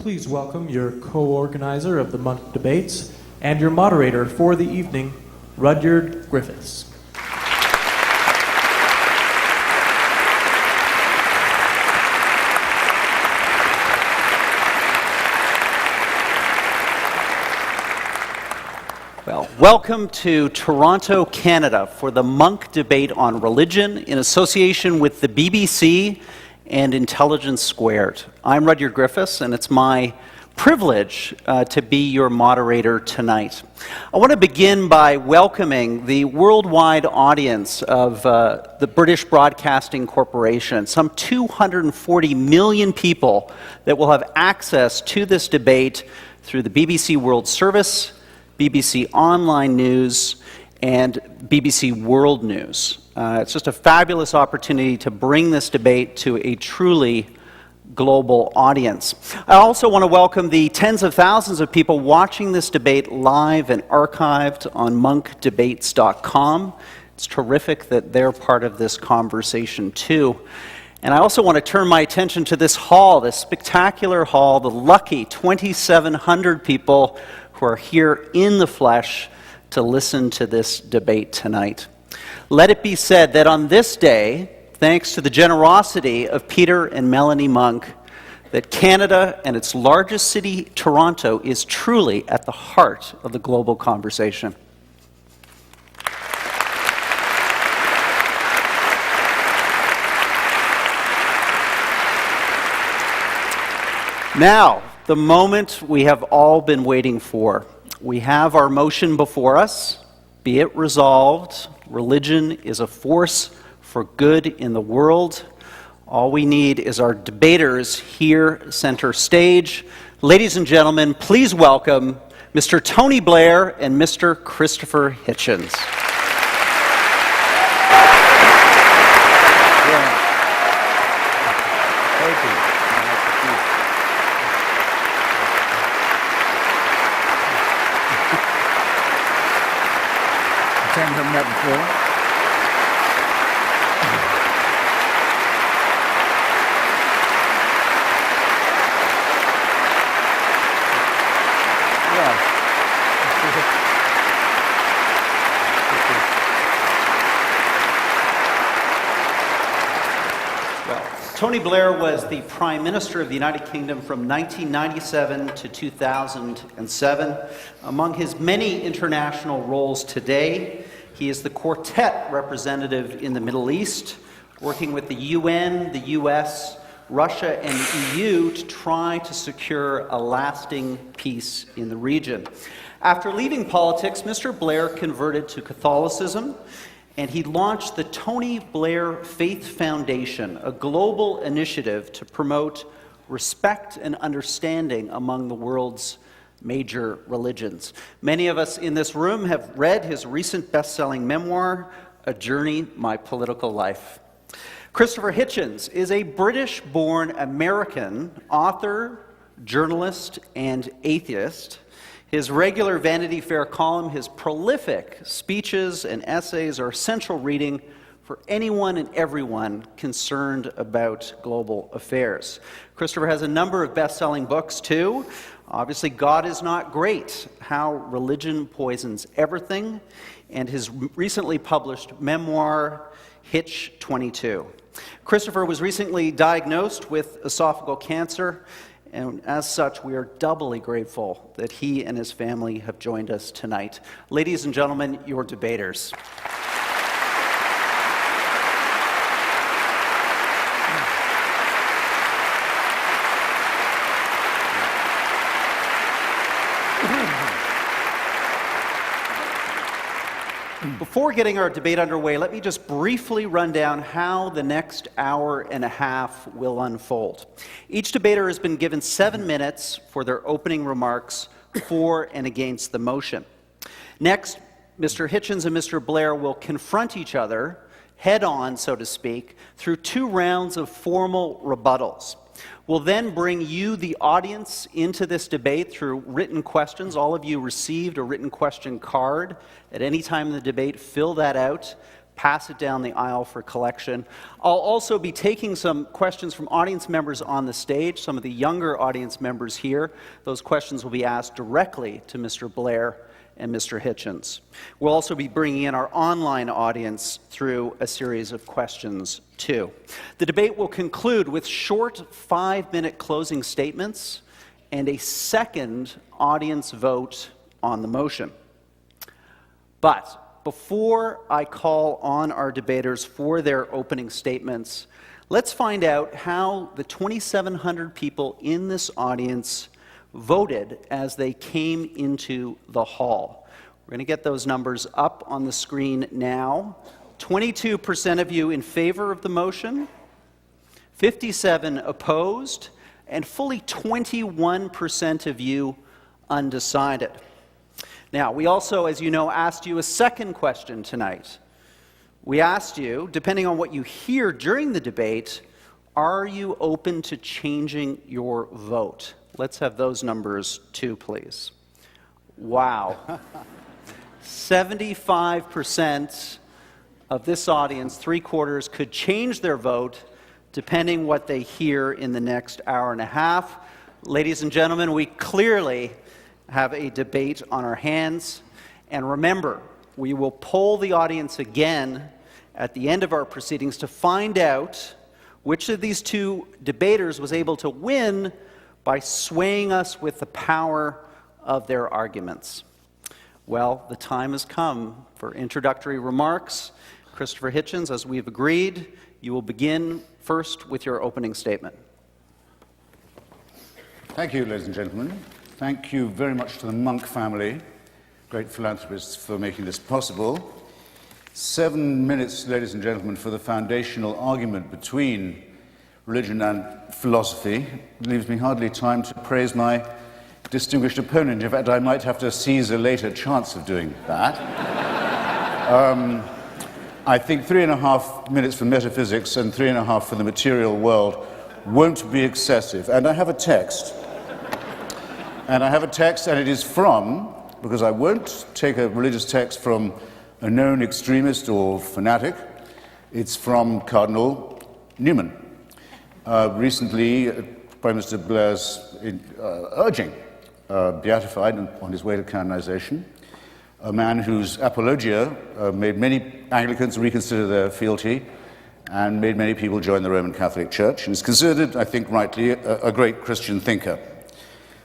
Please welcome your co-organizer of the Munk debates and your moderator for the evening, Rudyard Griffiths. Well, welcome to Toronto, Canada for the Munk debate on religion in association with the BBC and Intelligence Squared. I'm Rudyard Griffiths, and it's my privilege to be your moderator tonight. I want to begin by welcoming the worldwide audience of the British Broadcasting Corporation, some 240 million people that will have access to this debate through the BBC World Service, BBC Online News, and BBC World News. It's just a fabulous opportunity to bring this debate to a truly global audience. I also want to welcome the tens of thousands of people watching this debate live and archived on monkdebates.com. It's terrific that they're part of this conversation too. And I also want to turn my attention to this hall, this spectacular hall, the lucky 2,700 people who are here in the flesh to listen to this debate tonight. Let it be said that on this day, thanks to the generosity of Peter and Melanie Munk, that Canada and its largest city, Toronto, is truly at the heart of the global conversation. Now, the moment we have all been waiting for. We have our motion before us. Be it resolved, religion is a force for good in the world. All we need is our debaters here center stage. Ladies and gentlemen, please welcome Mr. Tony Blair and Mr. Christopher Hitchens. Tony Blair was the Prime Minister of the United Kingdom from 1997 to 2007. Among his many international roles today, he is the Quartet representative in the Middle East, working with the UN, the US, Russia, and the EU to try to secure a lasting peace in the region. After leaving politics, Mr. Blair converted to Catholicism, and he launched the Tony Blair Faith Foundation, a global initiative to promote respect and understanding among the world's major religions. Many of us in this room have read his recent best-selling memoir, A Journey, My Political Life. Christopher Hitchens is a British-born American author, journalist, and atheist. His regular Vanity Fair column, his prolific speeches and essays are essential reading for anyone and everyone concerned about global affairs. Christopher has a number of best-selling books, too. Obviously, God is Not Great, How Religion Poisons Everything, and his recently published memoir, Hitch 22. Christopher was recently diagnosed with esophageal cancer, and as such, we are doubly grateful that he and his family have joined us tonight. Ladies and gentlemen, your debaters. Before getting our debate underway, let me just briefly run down how the next hour and a half will unfold. Each debater has been given 7 minutes for their opening remarks for and against the motion. Next, Mr. Hitchens and Mr. Blair will confront each other head-on, so to speak, through 2 rounds of formal rebuttals. We'll then bring you, the audience, into this debate through written questions. All of you received a written question card. At any time in the debate, fill that out, pass it down the aisle for collection. I'll also be taking some questions from audience members on the stage, some of the younger audience members here. Those questions will be asked directly to Mr. Blair and Mr. Hitchens. We'll also be bringing in our online audience through a series of questions, too. The debate will conclude with short 5-minute closing statements and a second audience vote on the motion. But before I call on our debaters for their opening statements, let's find out how the 2,700 people in this audience voted as they came into the hall. We're going to get those numbers up on the screen now. 22% of you in favor of the motion, 57 opposed, and fully 21% of you undecided. Now, we also, as you know, asked you a second question tonight. We asked you, depending on what you hear during the debate, are you open to changing your vote? Let's have those numbers too, please. Wow. 75% of this audience, 3/4, could change their vote depending what they hear in the next hour and a half. Ladies and gentlemen, we clearly have a debate on our hands. And remember, we will poll the audience again at the end of our proceedings to find out which of these two debaters was able to win by swaying us with the power of their arguments. Well, the time has come for introductory remarks. Christopher Hitchens, as we've agreed, you will begin first with your opening statement. Thank you, ladies and gentlemen. Thank you very much to the Munk family, great philanthropists, for making this possible. 7 minutes, ladies and gentlemen, for the foundational argument between religion and philosophy. It leaves me hardly time to praise my distinguished opponent. In fact, I might have to seize a later chance of doing that. I think 3.5 minutes for metaphysics and 3.5 for the material world won't be excessive. And I have a text. And it is from, because I won't take a religious text from a known extremist or fanatic, it's from Cardinal Newman. Recently, Prime Minister Blair's urging, beatified on his way to canonization, a man whose apologia made many Anglicans reconsider their fealty and made many people join the Roman Catholic Church, and is considered, I think rightly, a great Christian thinker.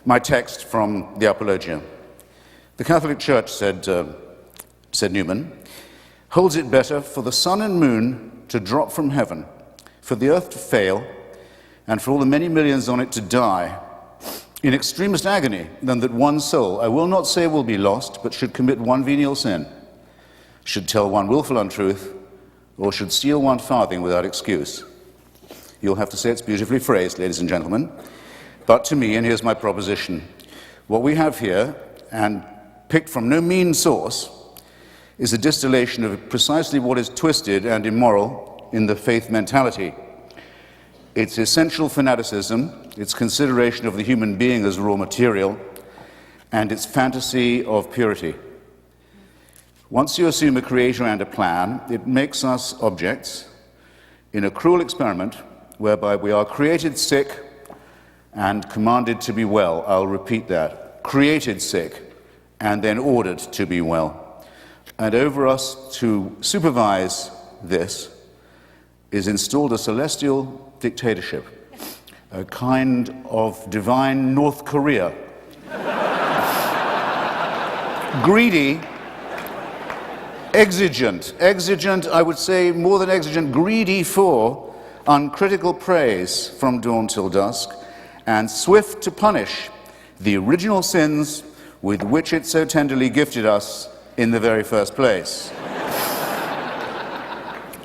My text from the Apologia. The Catholic Church, said Newman, holds it better for the sun and moon to drop from heaven, for the earth to fail, and for all the many millions on it to die in extremest agony, than that one soul, I will not say will be lost, but should commit one venial sin, should tell one willful untruth, or should steal one farthing without excuse. You'll have to say it's beautifully phrased, ladies and gentlemen. But to me, and here's my proposition, what we have here, and picked from no mean source, is a distillation of precisely what is twisted and immoral in the faith mentality. Its essential fanaticism, its consideration of the human being as raw material, and its fantasy of purity. Once you assume a creator and a plan, it makes us objects in a cruel experiment whereby we are created sick and commanded to be well. I'll repeat that. Created sick and then ordered to be well. And over us to supervise this is installed a celestial dictatorship, a kind of divine North Korea. Greedy, exigent, I would say more than exigent, greedy for uncritical praise from dawn till dusk, and swift to punish the original sins with which it so tenderly gifted us in the very first place.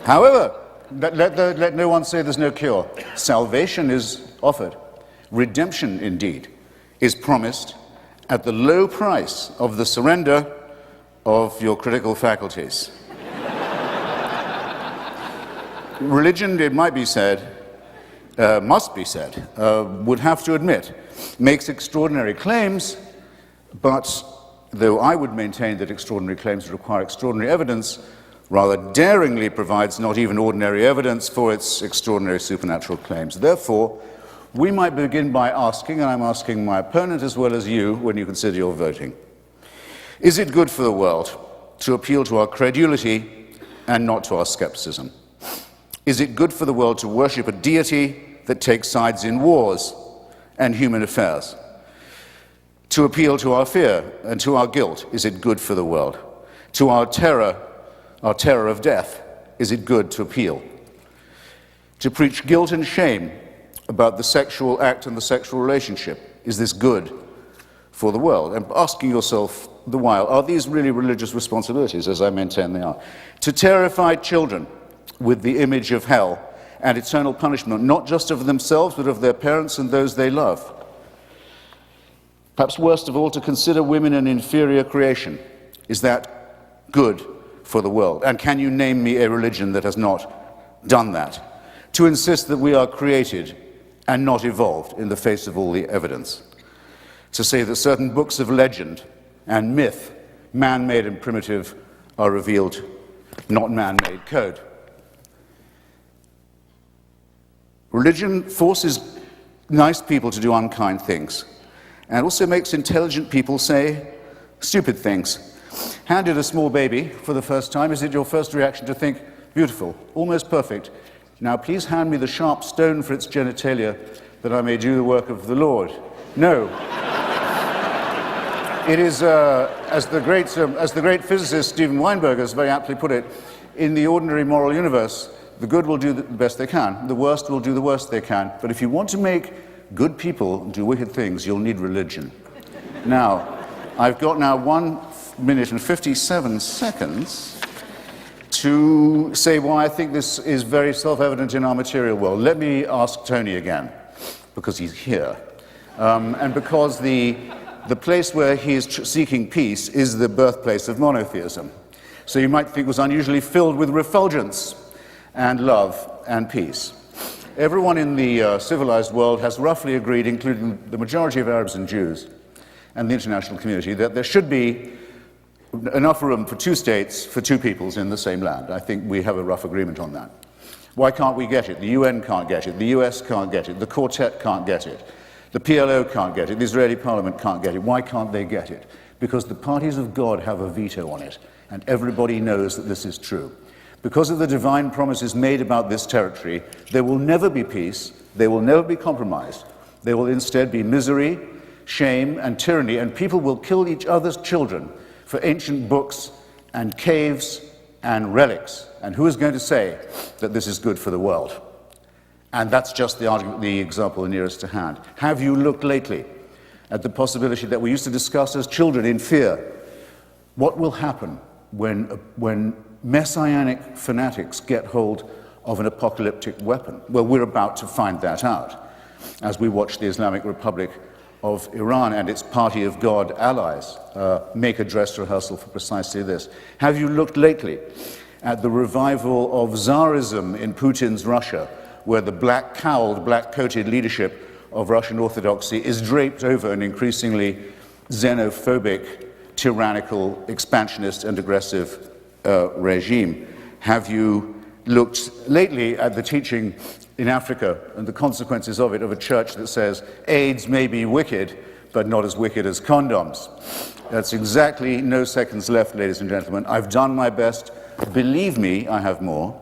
However, let no one say there's no cure. Salvation is offered. Redemption, indeed, is promised at the low price of the surrender of your critical faculties. Religion, it might be said, must be said, would have to admit, makes extraordinary claims, but though I would maintain that extraordinary claims require extraordinary evidence, rather daringly provides not even ordinary evidence for its extraordinary supernatural claims. Therefore, we might begin by asking, and I'm asking my opponent as well as you when you consider your voting, is it good for the world to appeal to our credulity and not to our skepticism? Is it good for the world to worship a deity that takes sides in wars and human affairs? To appeal to our fear and to our guilt, is it good for the world? To our terror of death, is it good to appeal? To preach guilt and shame about the sexual act and the sexual relationship, is this good for the world? And asking yourself the while, are these really religious responsibilities, as I maintain they are? To terrify children with the image of hell and eternal punishment, not just of themselves, but of their parents and those they love. Perhaps worst of all, to consider women an inferior creation. Is that good for the world? And can you name me a religion that has not done that? To insist that we are created and not evolved in the face of all the evidence. To say that certain books of legend and myth, man-made and primitive, are revealed, not man-made code. Religion forces nice people to do unkind things, and also makes intelligent people say stupid things. Handed a small baby for the first time, is it your first reaction to think, beautiful, almost perfect, now please hand me the sharp stone for its genitalia that I may do the work of the Lord? No. It is, as the great physicist Steven Weinberg has very aptly put it, in the ordinary moral universe, the good will do the best they can, the worst will do the worst they can. But if you want to make good people do wicked things, you'll need religion. Now, I've got now 1 minute and 57 seconds to say why I think this is very self-evident in our material world. Let me ask Tony again, because he's here, and because the place where he is seeking peace is the birthplace of monotheism. So you might think it was unusually filled with refulgence and love and peace. Everyone in the civilized world has roughly agreed, including the majority of Arabs and Jews and the international community, that there should be enough room for 2 states, for 2 peoples in the same land. I think we have a rough agreement on that. Why can't we get it? The UN can't get it, the US can't get it, the Quartet can't get it, the PLO can't get it, the Israeli parliament can't get it. Why can't they get it? Because the parties of God have a veto on it, and everybody knows that this is true. Because of the divine promises made about this territory, there will never be peace, there will never be compromise. There will instead be misery, shame, and tyranny, and people will kill each other's children for ancient books and caves and relics. And who is going to say that this is good for the world? And that's just the example nearest to hand. Have you looked lately at the possibility that we used to discuss as children in fear? What will happen when messianic fanatics get hold of an apocalyptic weapon? Well, we're about to find that out as we watch the Islamic Republic of Iran and its party of God allies make a dress rehearsal for precisely this. Have you looked lately at the revival of Tsarism in Putin's Russia, where the black-cowled, black-coated leadership of Russian Orthodoxy is draped over an increasingly xenophobic, tyrannical, expansionist, and aggressive regime? Have you looked lately at the teaching in Africa and the consequences of it, of a church that says AIDS may be wicked, but not as wicked as condoms? That's exactly no seconds left, ladies and gentlemen. I've done my best. Believe me, I have more.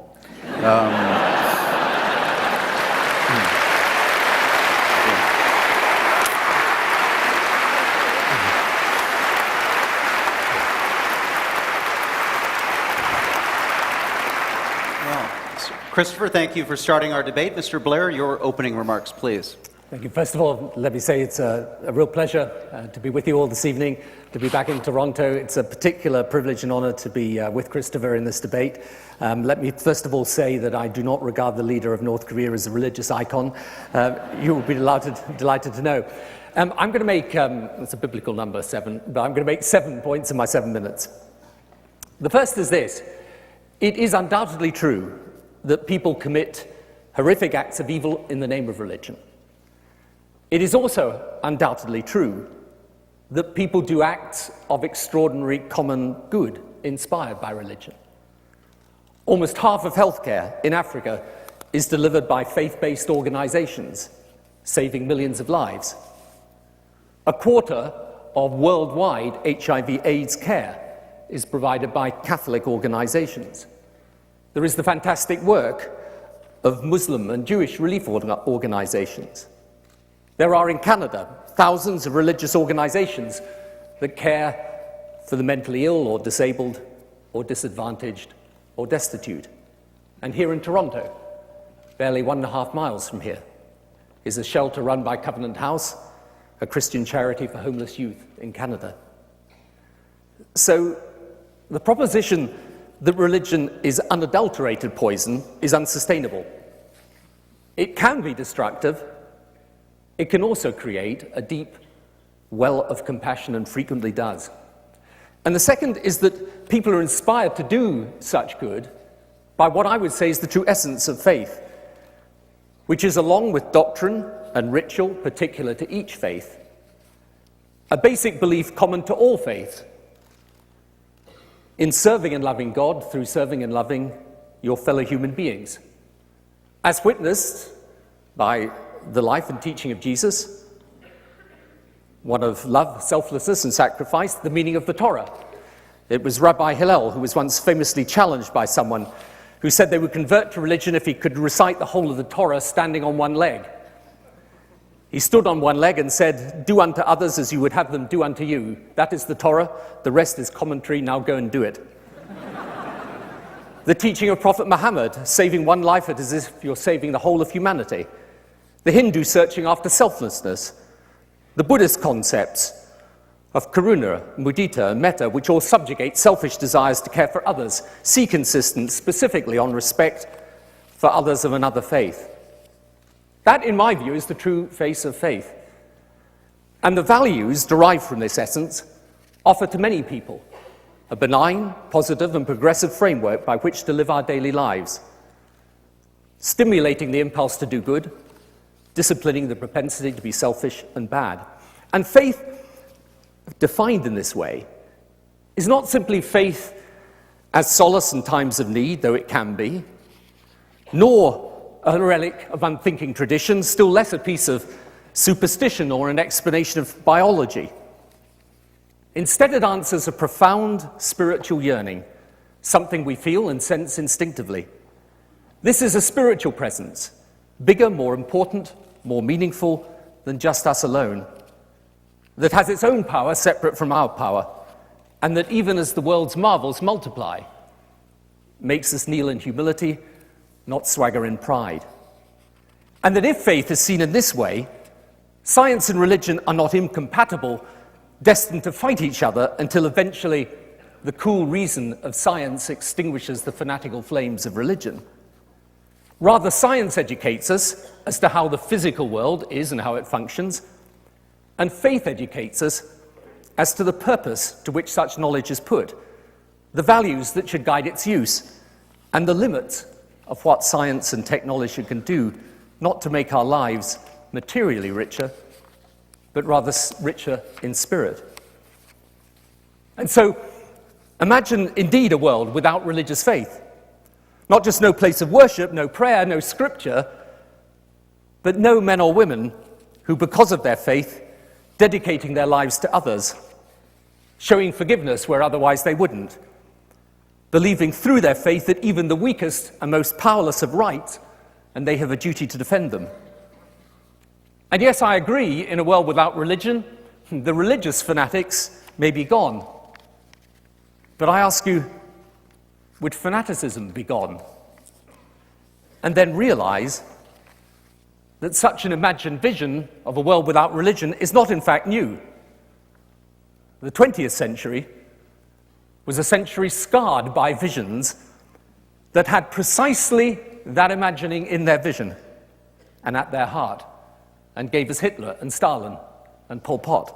Christopher, thank you for starting our debate. Mr. Blair, your opening remarks, please. Thank you. First of all, let me say it's a real pleasure to be with you all this evening, to be back in Toronto. It's a particular privilege and honor to be with Christopher in this debate. Let me first of all say that I do not regard the leader of North Korea as a religious icon. You will be delighted to know. I'm going to make, it's a biblical number, 7, but I'm going to make 7 points in my 7 minutes. The first is this. It is undoubtedly true that people commit horrific acts of evil in the name of religion. It is also undoubtedly true that people do acts of extraordinary common good inspired by religion. Almost half of healthcare in Africa is delivered by faith-based organizations, saving millions of lives. A quarter of worldwide HIV/AIDS care is provided by Catholic organizations. There is the fantastic work of Muslim and Jewish relief organizations. There are in Canada thousands of religious organizations that care for the mentally ill or disabled or disadvantaged or destitute. And here in Toronto, barely 1.5 miles from here, is a shelter run by Covenant House, a Christian charity for homeless youth in Canada. So the proposition that religion is unadulterated poison is unsustainable. It can be destructive. It can also create a deep well of compassion, and frequently does. And the second is that people are inspired to do such good by what I would say is the true essence of faith, which is, along with doctrine and ritual particular to each faith, a basic belief common to all faiths in serving and loving God through serving and loving your fellow human beings, as witnessed by the life and teaching of Jesus, one of love, selflessness, and sacrifice, the meaning of the Torah. It was Rabbi Hillel who was once famously challenged by someone who said they would convert to religion if he could recite the whole of the Torah standing on one leg. He stood on one leg and said, "Do unto others as you would have them do unto you. That is the Torah. The rest is commentary. Now go and do it." The teaching of Prophet Muhammad, saving one life as if you're saving the whole of humanity. The Hindu searching after selflessness. The Buddhist concepts of karuna, mudita, and metta, which all subjugate selfish desires to care for others, seek insistence specifically on respect for others of another faith. That, in my view, is the true face of faith. And the values derived from this essence offer to many people a benign, positive, and progressive framework by which to live our daily lives, stimulating the impulse to do good, disciplining the propensity to be selfish and bad. And faith, defined in this way, is not simply faith as solace in times of need, though it can be, nor a relic of unthinking tradition, still less a piece of superstition or an explanation of biology. Instead, it answers a profound spiritual yearning, something we feel and sense instinctively. This is a spiritual presence, bigger, more important, more meaningful than just us alone, that has its own power separate from our power, and that even as the world's marvels multiply, makes us kneel in humility, not swagger in pride. And that if faith is seen in this way, science and religion are not incompatible, destined to fight each other until eventually the cool reason of science extinguishes the fanatical flames of religion. Rather, science educates us as to how the physical world is and how it functions, and faith educates us as to the purpose to which such knowledge is put, the values that should guide its use, and the limits of what science and technology can do, not to make our lives materially richer, but rather richer in spirit. And so, imagine indeed a world without religious faith. Not just no place of worship, no prayer, no scripture, but no men or women who, because of their faith, dedicating their lives to others, showing forgiveness where otherwise they wouldn't, believing through their faith that even the weakest and most powerless have rights, and they have a duty to defend them. And yes, I agree, in a world without religion, the religious fanatics may be gone. But I ask you, would fanaticism be gone? And then realize that such an imagined vision of a world without religion is not in fact new. The 20th century was a century scarred by visions that had precisely that imagining in their vision and at their heart, and gave us Hitler and Stalin and Pol Pot.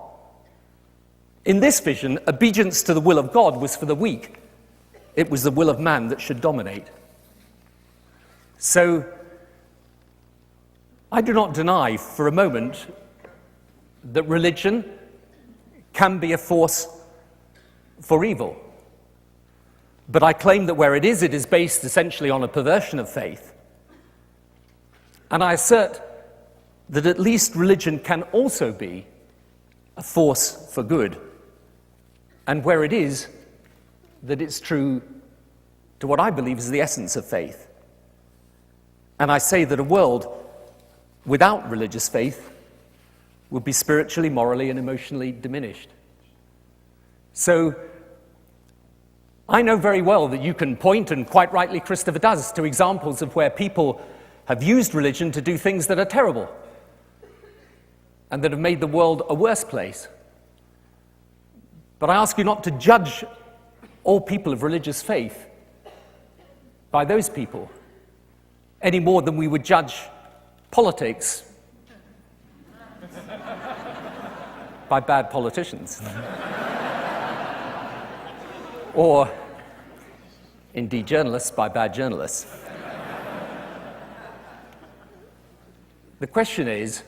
In this vision, obedience to the will of God was for the weak. It was the will of man that should dominate. So, I do not deny for a moment that religion can be a force for evil. But I claim that where it is based essentially on a perversion of faith. And I assert that at least religion can also be a force for good. And where it is, that it's true to what I believe is the essence of faith. And I say that a world without religious faith would be spiritually, morally, and emotionally diminished. So I know very well that you can point, and quite rightly Christopher does, to examples of where people have used religion to do things that are terrible and that have made the world a worse place. But I ask you not to judge all people of religious faith by those people any more than we would judge politics by bad politicians. Or, indeed, journalists by bad journalists. The question is,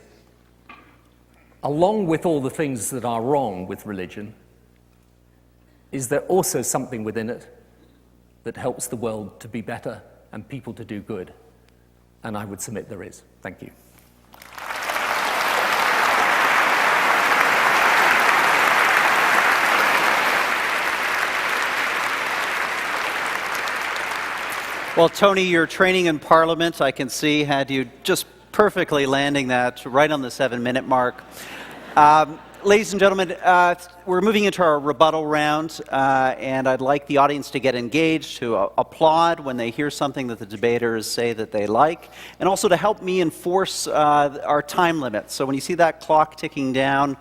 along with all the things that are wrong with religion, is there also something within it that helps the world to be better and people to do good? And I would submit there is. Thank you. Well, Tony, your training in Parliament, I can see, had you just perfectly landing that right on the 7-minute mark. Ladies and gentlemen, we're moving into our rebuttal round, and I'd like the audience to get engaged, to applaud when they hear something that the debaters say that they like, and also to help me enforce our time limit. So when you see that clock ticking down,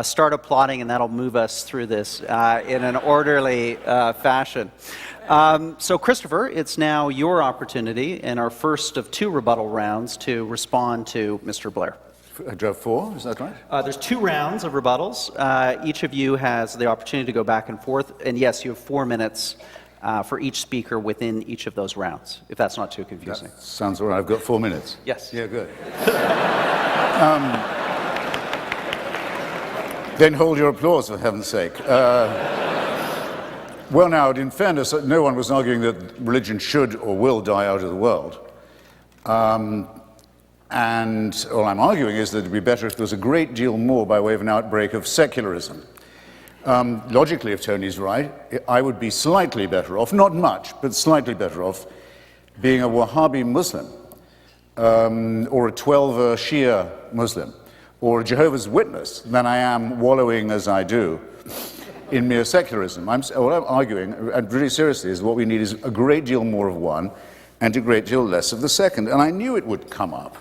start applauding, and that'll move us through this in an orderly fashion. So Christopher, it's now your opportunity in our first of 2 rebuttal rounds to respond to Mr. Blair. Do I have 4? Is that right? There's 2 rounds of rebuttals. Each of you has the opportunity to go back and forth. And yes, you have 4 minutes for each speaker within each of those rounds, if that's not too confusing. That sounds all right. I've got 4 minutes. Yes. Yeah, good. Then hold your applause, for heaven's sake. Well, now, in fairness, no one was arguing that religion should or will die out of the world. And all I'm arguing is that it would be better if there was a great deal more by way of an outbreak of secularism. Logically, if Tony's right, I would be slightly better off, not much, but slightly better off, being a Wahhabi Muslim, or a 12 Shia Muslim, or a Jehovah's Witness than I am wallowing as I do in mere secularism. What I'm arguing, and really seriously, is what we need is a great deal more of one and a great deal less of the second. And I knew it would come up,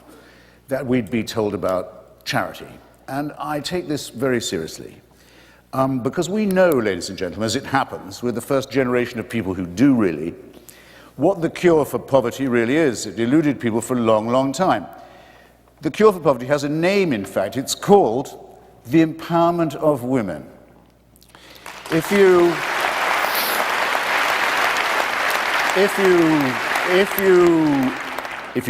that we'd be told about charity. And I take this very seriously. Because we know, ladies and gentlemen, as it happens, we're the first generation of people who do really, what the cure for poverty really is. It eluded people for a long, long time. The cure for poverty has a name, in fact. It's called the empowerment of women. If you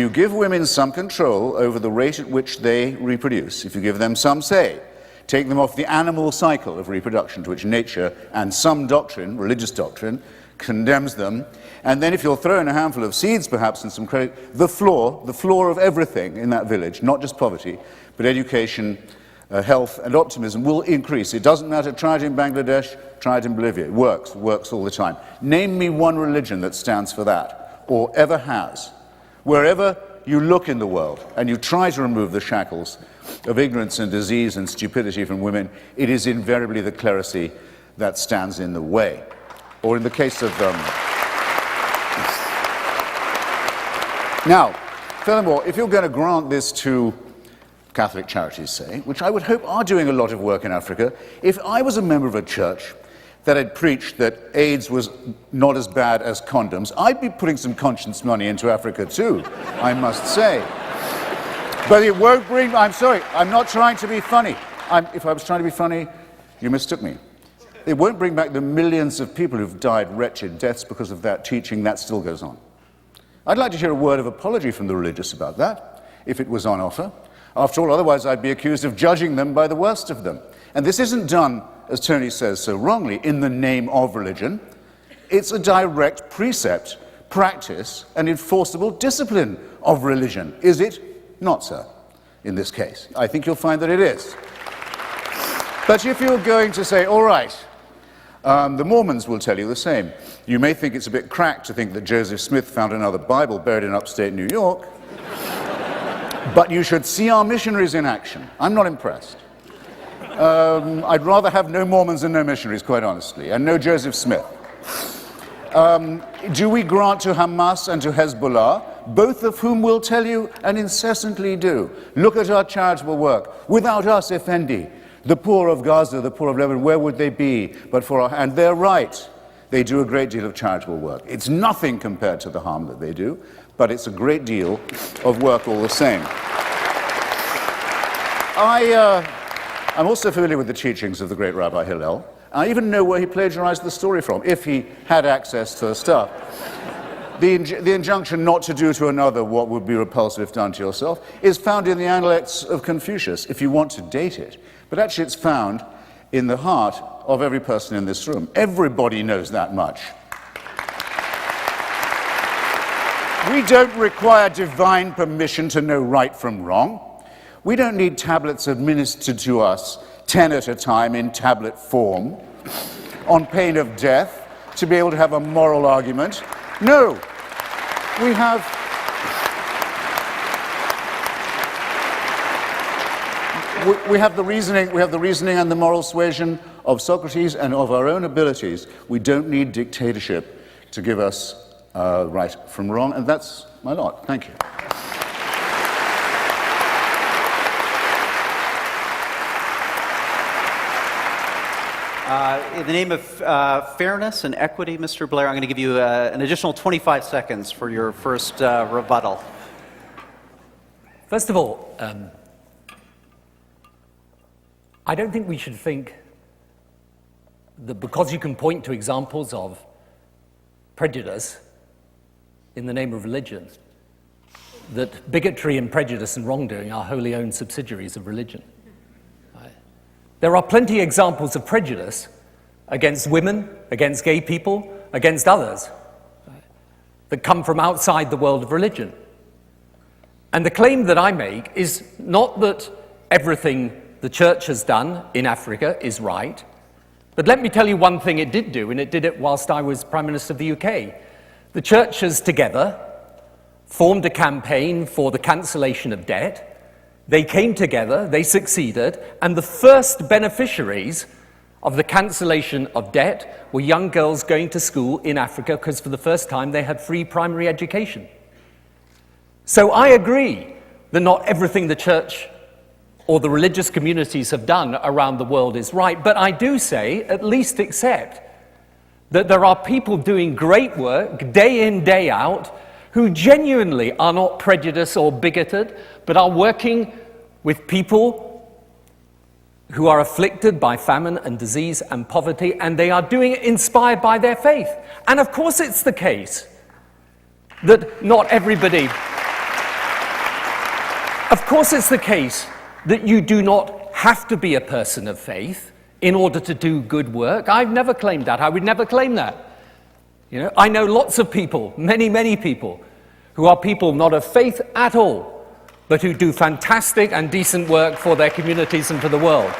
give women some control over the rate at which they reproduce, if you give them some say, take them off the animal cycle of reproduction to which nature and some doctrine, religious doctrine, condemns them, and then if you'll throw in a handful of seeds perhaps and some credit, the floor of everything in that village, not just poverty, but education, health and optimism will increase. It doesn't matter, try it in Bangladesh, try it in Bolivia. It works all the time. Name me one religion that stands for that, or ever has. Wherever you look in the world and you try to remove the shackles of ignorance and disease and stupidity from women, it is invariably the clerisy that stands in the way. Or in the case of... Now, furthermore, if you're going to grant this to Catholic charities, say, which I would hope are doing a lot of work in Africa, if I was a member of a church that had preached that AIDS was not as bad as condoms, I'd be putting some conscience money into Africa too, I must say. But it won't bring... I'm sorry, I'm not trying to be funny. If I was trying to be funny, you mistook me. It won't bring back the millions of people who've died wretched deaths because of that teaching. That still goes on. I'd like to hear a word of apology from the religious about that, if it was on offer. After all, otherwise I'd be accused of judging them by the worst of them. And this isn't done, as Tony says so wrongly, in the name of religion. It's a direct precept, practice, and enforceable discipline of religion. Is it? Not so, in this case. I think you'll find that it is. But if you're going to say, all right, the Mormons will tell you the same. You may think it's a bit cracked to think that Joseph Smith found another Bible buried in upstate New York, but you should see our missionaries in action. I'm not impressed. I'd rather have no Mormons than no missionaries, quite honestly, and no Joseph Smith. Do we grant to Hamas and to Hezbollah, both of whom will tell you and incessantly do, look at our charitable work. Without us, Effendi, the poor of Gaza, the poor of Lebanon, where would they be but for our... And they're right. They do a great deal of charitable work. It's nothing compared to the harm that they do, but it's a great deal of work all the same. I'm also familiar with the teachings of the great Rabbi Hillel. I even know where he plagiarized the story from, if he had access to the stuff. The injunction not to do to another what would be repulsive if done to yourself is found in the Analects of Confucius, if you want to date it. But actually it's found in the heart of every person in this room. Everybody knows that much. We don't require divine permission to know right from wrong. We don't need tablets administered to us 10 at a time in tablet form, on pain of death, to be able to have a moral argument. No, we have the reasoning and the moral suasion of Socrates and of our own abilities. We don't need dictatorship to give us right from wrong, and that's my lot. Thank you. In the name of fairness and equity, Mr. Blair, I'm going to give you an additional 25 seconds for your first rebuttal. First of all, I don't think we should think that because you can point to examples of prejudice in the name of religion, that bigotry and prejudice and wrongdoing are wholly owned subsidiaries of religion. There are plenty of examples of prejudice against women, against gay people, against others, that come from outside the world of religion. And the claim that I make is not that everything the church has done in Africa is right, but let me tell you one thing it did do, and it did it whilst I was Prime Minister of the UK. The churches together formed a campaign for the cancellation of debt. They came together, they succeeded, and the first beneficiaries of the cancellation of debt were young girls going to school in Africa because for the first time they had free primary education. So I agree that not everything the church or the religious communities have done around the world is right, but I do say, at least accept, that there are people doing great work day in, day out, who genuinely are not prejudiced or bigoted, but are working with people who are afflicted by famine and disease and poverty, and they are doing it inspired by their faith. And of course it's the case that not everybody... Of course it's the case that you do not have to be a person of faith in order to do good work. I've never claimed that. I would never claim that. You know, I know lots of people, many, many people, who are people not of faith at all, but who do fantastic and decent work for their communities and for the world.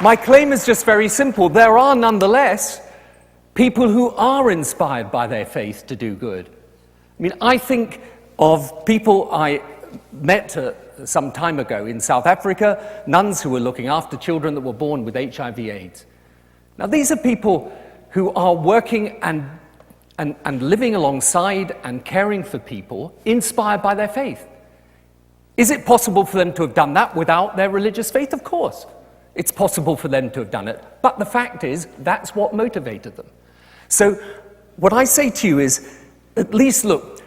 My claim is just very simple. There are nonetheless people who are inspired by their faith to do good. I mean, I think of people I met some time ago in South Africa, nuns who were looking after children that were born with HIV/AIDS. Now, these are people who are working and living alongside and caring for people inspired by their faith. Is it possible for them to have done that without their religious faith? Of course. It's possible for them to have done it. But the fact is, that's what motivated them. So what I say to you is, at least look,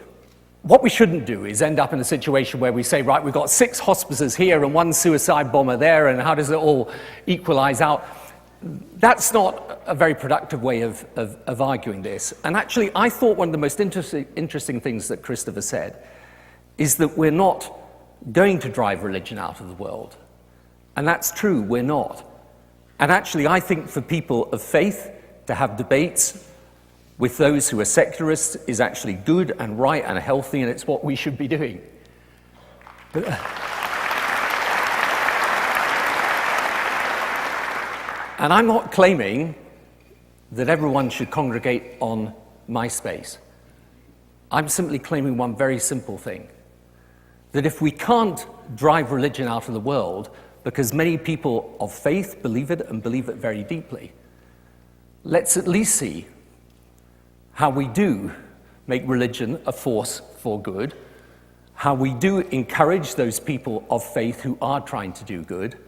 what we shouldn't do is end up in a situation where we say, right, we've got 6 hospices here and 1 suicide bomber there, and how does it all equalize out? That's not a very productive way of arguing this. And actually, I thought one of the most interesting things that Christopher said is that we're not going to drive religion out of the world. And that's true, we're not. And actually, I think for people of faith to have debates with those who are secularists is actually good and right and healthy, and it's what we should be doing. And I'm not claiming that everyone should congregate on MySpace. I'm simply claiming one very simple thing, that if we can't drive religion out of the world, because many people of faith believe it and believe it very deeply, let's at least see how we do make religion a force for good, how we do encourage those people of faith who are trying to do good,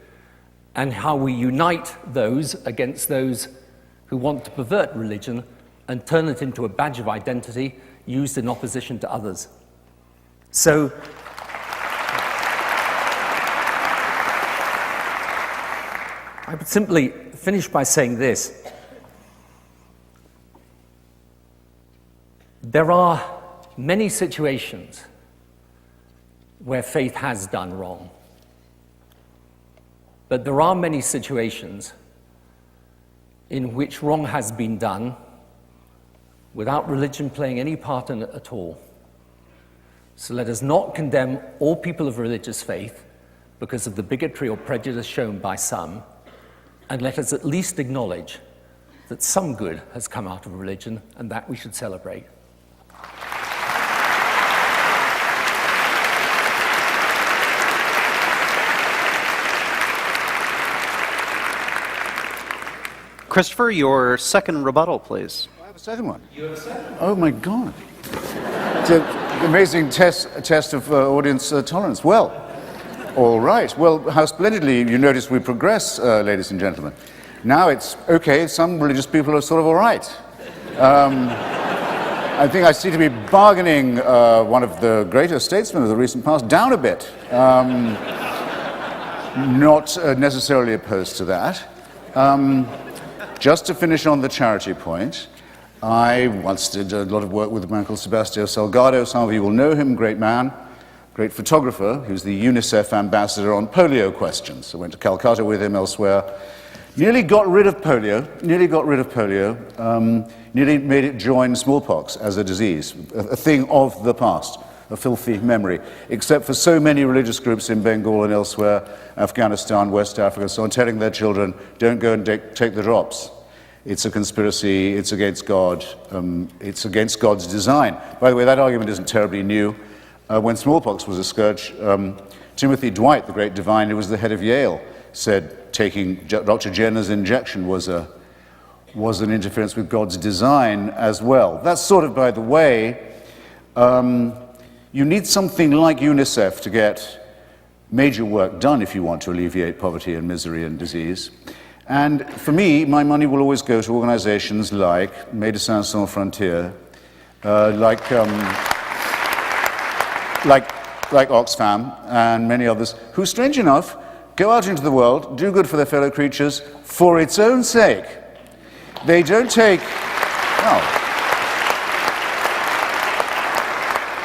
and how we unite those against those who want to pervert religion and turn it into a badge of identity used in opposition to others. So, I would simply finish by saying this. There are many situations where faith has done wrong. But there are many situations in which wrong has been done without religion playing any part in it at all. So let us not condemn all people of religious faith because of the bigotry or prejudice shown by some, and let us at least acknowledge that some good has come out of religion, and that we should celebrate. Christopher, your second rebuttal, please. I have a second one. You have a second? Oh, my God. It's an amazing test of audience tolerance. Well, all right. Well, how splendidly you notice we progress, ladies and gentlemen. Now it's, okay, some religious people are sort of all right. I think I seem to be bargaining one of the greater statesmen of the recent past down a bit. Not necessarily opposed to that. Just to finish on the charity point, I once did a lot of work with a man called Sebastião Salgado. Some of you will know him, great man, great photographer. He was the UNICEF ambassador on polio questions. I went to Calcutta with him, elsewhere. Nearly got rid of polio, nearly made it join smallpox as a disease, a thing of the past, a filthy memory, except for so many religious groups in Bengal and elsewhere, Afghanistan, West Africa, so on, telling their children, don't go and take the drops. It's a conspiracy, it's against God, it's against God's design. By the way, that argument isn't terribly new. When smallpox was a scourge, Timothy Dwight, the great divine who was the head of Yale, said taking Dr. Jenner's injection was an interference with God's design as well. That's sort of, by the way, you need something like UNICEF to get major work done if you want to alleviate poverty and misery and disease. And for me, my money will always go to organizations like Médecins Sans Frontières, like Oxfam and many others, who, strange enough, go out into the world, do good for their fellow creatures for its own sake. They don't take,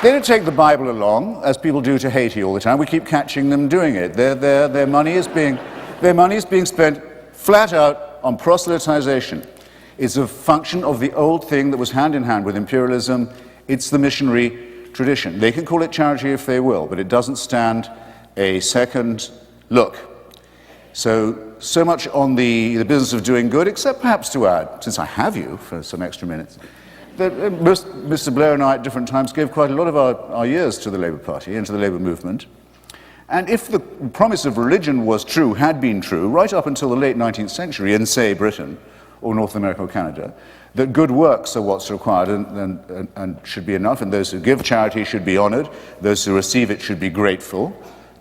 they don't take the Bible along, as people do to Haiti all the time. We keep catching them doing it. Their money is being spent flat out on proselytization. It's a function of the old thing that was hand in hand with imperialism. It's the missionary tradition. They can call it charity if they will, but it doesn't stand a second look. So much on the business of doing good, except perhaps to add, since I have you for some extra minutes, that Mr. Blair and I at different times gave quite a lot of our years to the Labour Party and to the Labour movement. And if the promise of religion was true, had been true, right up until the late 19th century in, say, Britain or North America or Canada, that good works are what's required and should be enough, and those who give charity should be honored, those who receive it should be grateful.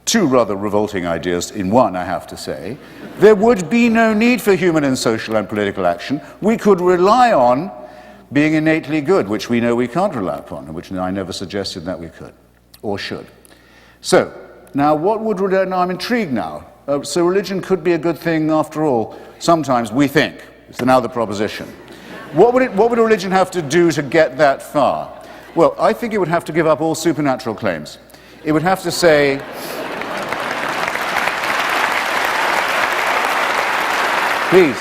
Two rather revolting ideas in one, I have to say. There would be no need for human and social and political action. We could rely on being innately good, which we know we can't rely upon, and which I never suggested that we could, or should. So, now now I'm intrigued now. So religion could be a good thing after all. Sometimes we think. It's now the proposition. What would a religion have to do to get that far? Well, I think it would have to give up all supernatural claims. It would have to say, please,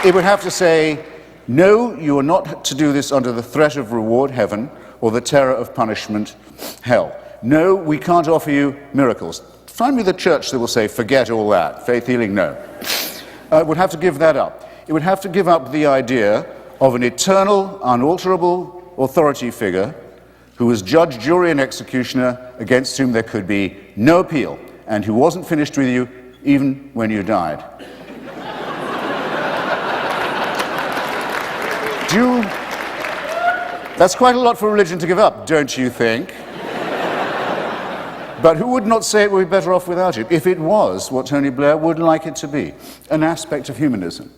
it would have to say, No, you are not to do this under the threat of reward, heaven, or the terror of punishment, hell. No, we can't offer you miracles. Find me the church that will say, forget all that. Faith healing, no. It would have to give that up. It would have to give up the idea of an eternal, unalterable authority figure who was judge, jury, and executioner against whom there could be no appeal, and who wasn't finished with you even when you died. That's quite a lot for religion to give up, don't you think? But who would not say it would be better off without it, if it was what Tony Blair would like it to be? An aspect of humanism,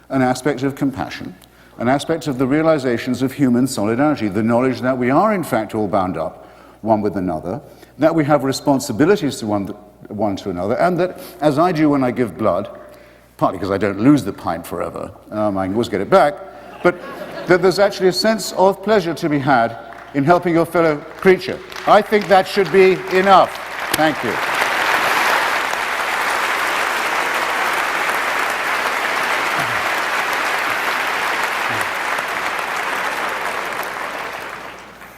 an aspect of compassion, an aspect of the realizations of human solidarity, the knowledge that we are in fact all bound up one with another, that we have responsibilities to one to another, and that, as I do when I give blood, partly because I don't lose the pint forever, I can always get it back, but that there's actually a sense of pleasure to be had in helping your fellow creature. I think that should be enough. Thank you.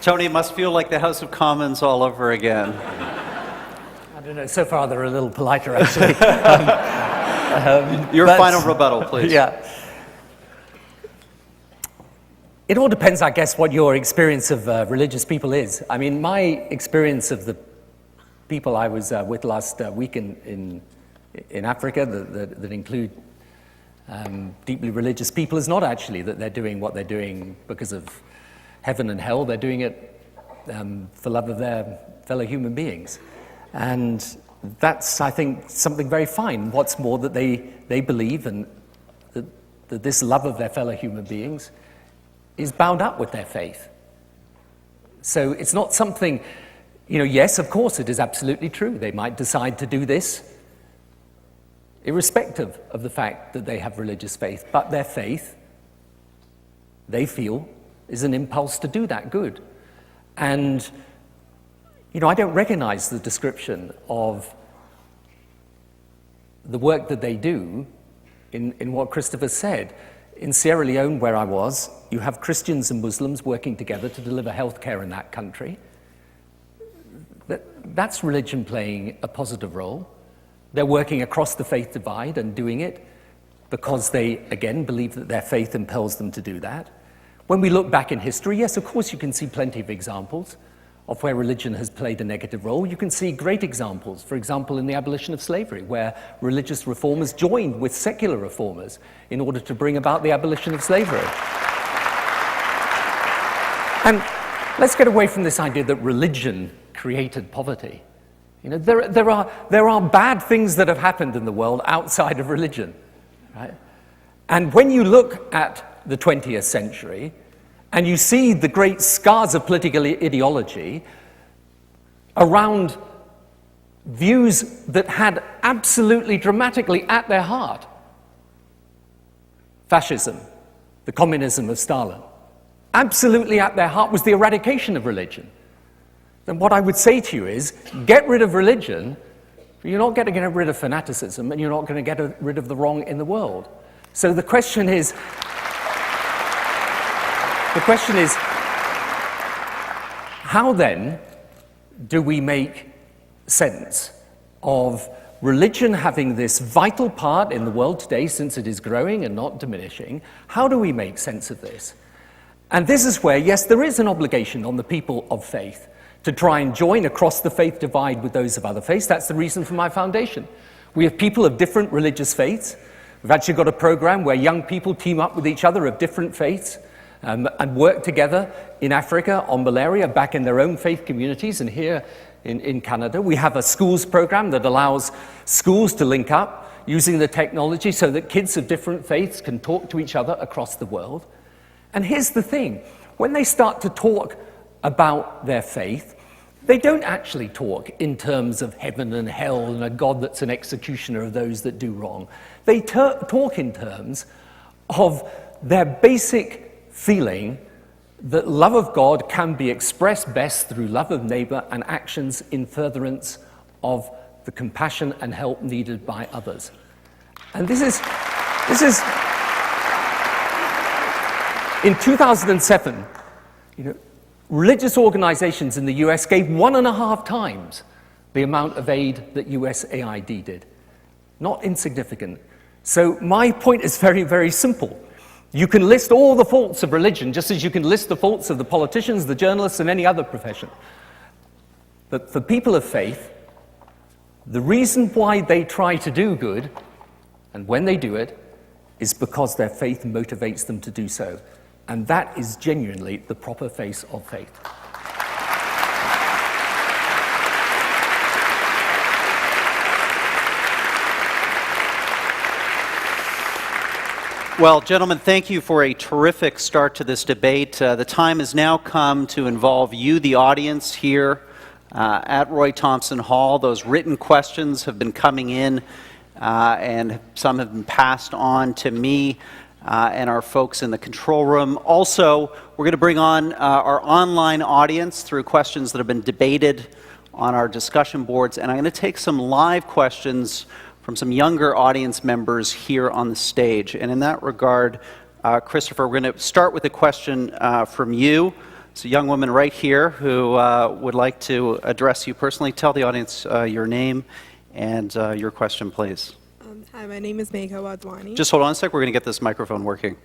Tony, it must feel like the House of Commons all over again. I don't know, so far they're a little politer, actually. Your final rebuttal, please. Yeah. It all depends, I guess, what your experience of religious people is. I mean, my experience of the people I was with last week in Africa that include deeply religious people is not actually that they're doing what they're doing because of heaven and hell. They're doing it for love of their fellow human beings. And that's, I think, something very fine. What's more, that they believe and that this love of their fellow human beings is bound up with their faith. So it's not something, yes, of course, it is absolutely true. They might decide to do this irrespective of the fact that they have religious faith, but their faith, they feel, is an impulse to do that good. And, I don't recognize the description of the work that they do in what Christopher said. In Sierra Leone, where I was, you have Christians and Muslims working together to deliver health care in that country. That's religion playing a positive role. They're working across the faith divide and doing it because they, again, believe that their faith impels them to do that. When we look back in history, yes, of course, you can see plenty of examples of where religion has played a negative role. You can see great examples, for example, in the abolition of slavery, where religious reformers joined with secular reformers in order to bring about the abolition of slavery. And let's get away from this idea that religion created poverty. There are bad things that have happened in the world outside of religion, right? And when you look at the 20th century, and you see the great scars of political ideology around views that had absolutely dramatically at their heart fascism, the communism of Stalin. Absolutely at their heart was the eradication of religion. Then what I would say to you is, get rid of religion, but you're not going to get rid of fanaticism, and you're not going to get rid of the wrong in the world. So the question is, how then do we make sense of religion having this vital part in the world today, since it is growing and not diminishing? How do we make sense of this? And this is where, yes, there is an obligation on the people of faith to try and join across the faith divide with those of other faiths. That's the reason for my foundation. We have people of different religious faiths. We've actually got a program where young people team up with each other of different faiths and work together in Africa on malaria, back in their own faith communities, and here in Canada. We have a schools program that allows schools to link up using the technology so that kids of different faiths can talk to each other across the world. And here's the thing, when they start to talk about their faith, they don't actually talk in terms of heaven and hell and a God that's an executioner of those that do wrong. They talk in terms of their basic feeling that love of God can be expressed best through love of neighbor and actions in furtherance of the compassion and help needed by others. And this is In 2007, religious organizations in the US gave 1.5 times the amount of aid that USAID did. Not insignificant. So my point is very, very simple. You can list all the faults of religion, just as you can list the faults of the politicians, the journalists, and any other profession. But for people of faith, the reason why they try to do good, and when they do it, is because their faith motivates them to do so. And that is genuinely the proper face of faith. Well, gentlemen, thank you for a terrific start to this debate. The time has now come to involve you, the audience here at Roy Thompson Hall. Those written questions have been coming in, and some have been passed on to me and our folks in the control room. Also, we're going to bring on our online audience through questions that have been debated on our discussion boards, and I'm going to take some live questions from some younger audience members here on the stage. And in that regard, Christopher, we're going to start with a question from you. It's a young woman right here who would like to address you personally. Tell the audience your name and your question, please. Hi, my name is Megha Wadwani. Just hold on a sec. We're going to get this microphone working.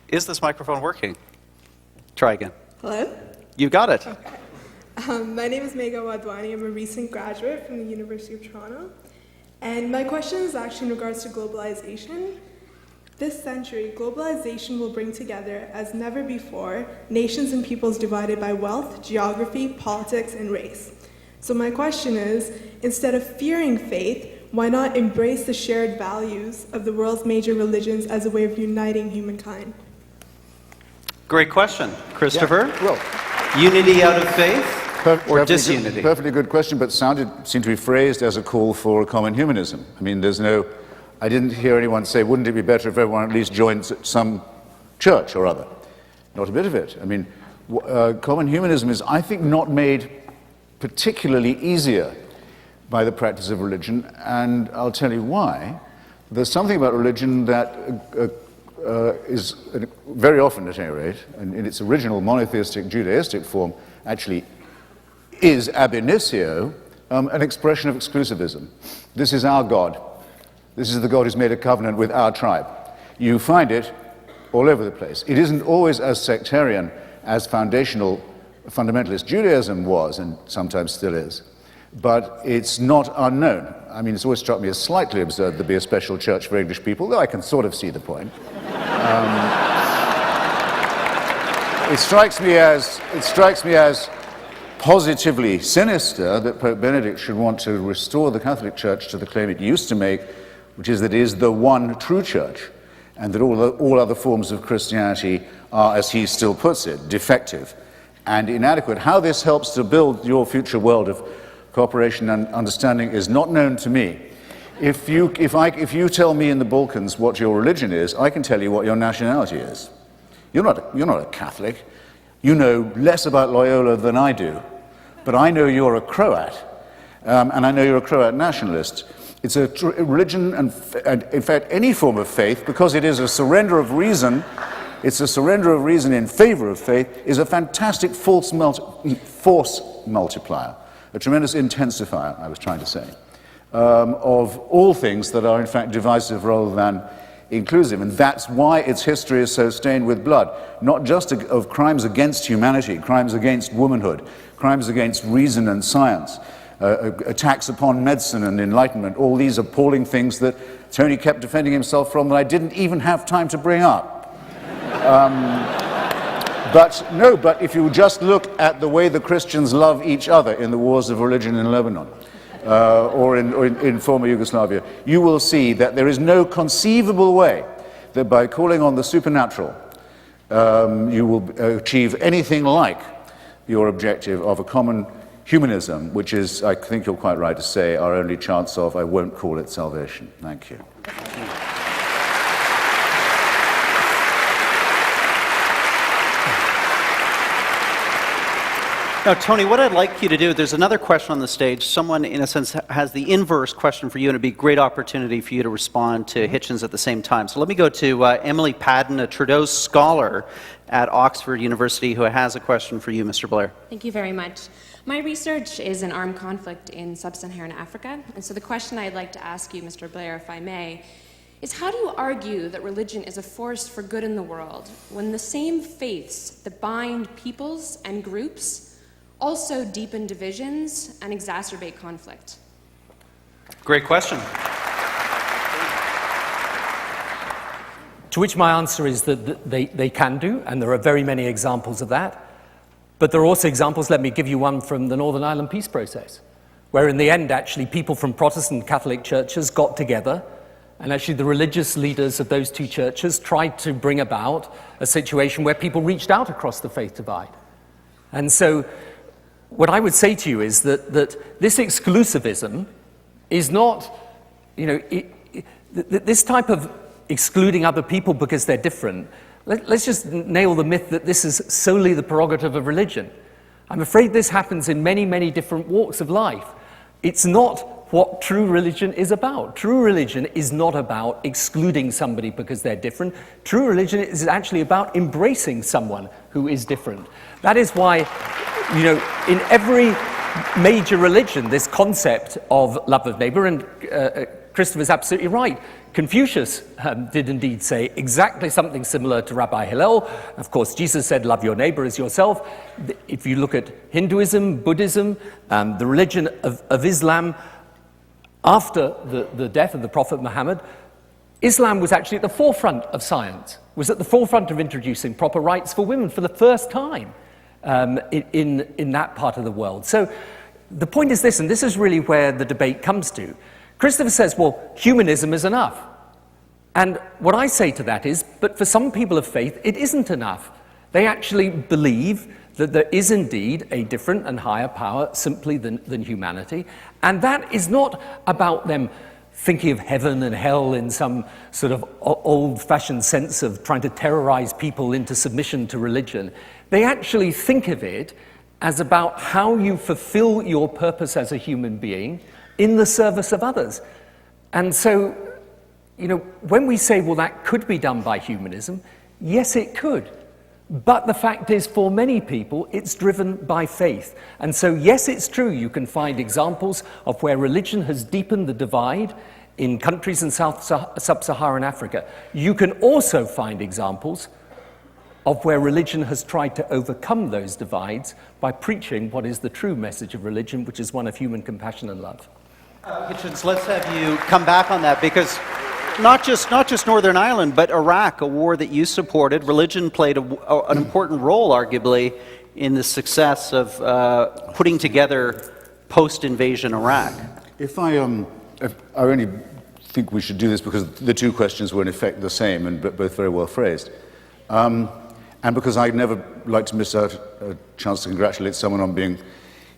Is this microphone working? Try again. Hello? You got it. Okay. My name is Megha Wadwani. I'm a recent graduate from the University of Toronto. And my question is actually in regards to globalization. This century, globalization will bring together, as never before, nations and peoples divided by wealth, geography, politics, and race. So my question is, instead of fearing faith, why not embrace the shared values of the world's major religions as a way of uniting humankind? Great question. Christopher? Yeah, well, unity out of faith? Or disunity? Perfectly good question, but seemed to be phrased as a call for common humanism. I mean, I didn't hear anyone say, wouldn't it be better if everyone at least joined some church or other? Not a bit of it. I mean, common humanism is, I think, not made particularly easier by the practice of religion, and I'll tell you why. There's something about religion that is, very often at any rate, and in its original monotheistic Judaistic form, actually is ab initio an expression of exclusivism. This is our God. This is the God who's made a covenant with our tribe. You find it all over the place. It isn't always as sectarian as fundamentalist Judaism was, and sometimes still is, but it's not unknown. I mean, it's always struck me as slightly absurd to be a special church for English people, though I can sort of see the point. It strikes me as positively sinister that Pope Benedict should want to restore the Catholic Church to the claim it used to make, which is that it is the one true church, and that all other forms of Christianity are, as he still puts it, defective and inadequate. How this helps to build your future world of cooperation and understanding is not known to me. If you tell me in the Balkans what your religion is, I can tell you what your nationality is. You're not a Catholic. You know less about Loyola than I do, but I know you're a Croat, and I know you're a Croat nationalist. It's a religion, and in fact any form of faith, because it is a surrender of reason, it's a surrender of reason in favor of faith, is a fantastic force multiplier, a tremendous intensifier, I was trying to say, of all things that are in fact divisive rather than inclusive, and that's why its history is so stained with blood, not just of crimes against humanity, crimes against womanhood, crimes against reason and science, attacks upon medicine and enlightenment, all these appalling things that Tony kept defending himself from that I didn't even have time to bring up. But if you just look at the way the Christians love each other in the wars of religion in Lebanon, or in former Yugoslavia, you will see that there is no conceivable way that by calling on the supernatural you will achieve anything like your objective of a common humanism, which is, I think you're quite right to say, our only chance of, I won't call it salvation. Thank you. Now, Tony, what I'd like you to do, there's another question on the stage. Someone, in a sense, has the inverse question for you, and it'd be a great opportunity for you to respond to Hitchens at the same time. So let me go to Emily Padden, a Trudeau scholar at Oxford University, who has a question for you, Mr. Blair. Thank you very much. My research is in armed conflict in sub-Saharan Africa, and so the question I'd like to ask you, Mr. Blair, if I may, is how do you argue that religion is a force for good in the world when the same faiths that bind peoples and groups also deepen divisions and exacerbate conflict? Great question. To which my answer is that they can do, and there are very many examples of that. But there are also examples, let me give you one from the Northern Ireland peace process, where in the end, actually, people from Protestant Catholic churches got together, and actually the religious leaders of those two churches tried to bring about a situation where people reached out across the faith divide. And so what I would say to you is that this exclusivism is not, this type of excluding other people because they're different. Let's just nail the myth that this is solely the prerogative of religion. I'm afraid this happens in many, many different walks of life. It's not what true religion is about. True religion is not about excluding somebody because they're different. True religion is actually about embracing someone who is different. That is why, in every major religion, this concept of love of neighbor, and Christopher's absolutely right. Confucius did indeed say exactly something similar to Rabbi Hillel. Of course, Jesus said, love your neighbor as yourself. If you look at Hinduism, Buddhism, the religion of Islam, after the death of the Prophet Muhammad, Islam was actually at the forefront of science, was at the forefront of introducing proper rights for women for the first time in that part of the world. So the point is this, and this is really where the debate comes to. Christopher says, well, humanism is enough. And what I say to that is, but for some people of faith, it isn't enough. They actually believe that there is indeed a different and higher power simply than humanity. And that is not about them thinking of heaven and hell in some sort of old-fashioned sense of trying to terrorize people into submission to religion. They actually think of it as about how you fulfill your purpose as a human being in the service of others. And so, when we say, well, that could be done by humanism, yes, it could. But the fact is, for many people, it's driven by faith. And so, yes, it's true, you can find examples of where religion has deepened the divide in countries in sub-Saharan Africa. You can also find examples of where religion has tried to overcome those divides by preaching what is the true message of religion, which is one of human compassion and love. Hitchens, let's have you come back on that, because not just Northern Ireland, but Iraq, a war that you supported, religion played an important role, arguably, in the success of putting together post-invasion Iraq. If I only think we should do this because the two questions were in effect the same and both very well phrased. And because I'd never like to miss out a chance to congratulate someone on being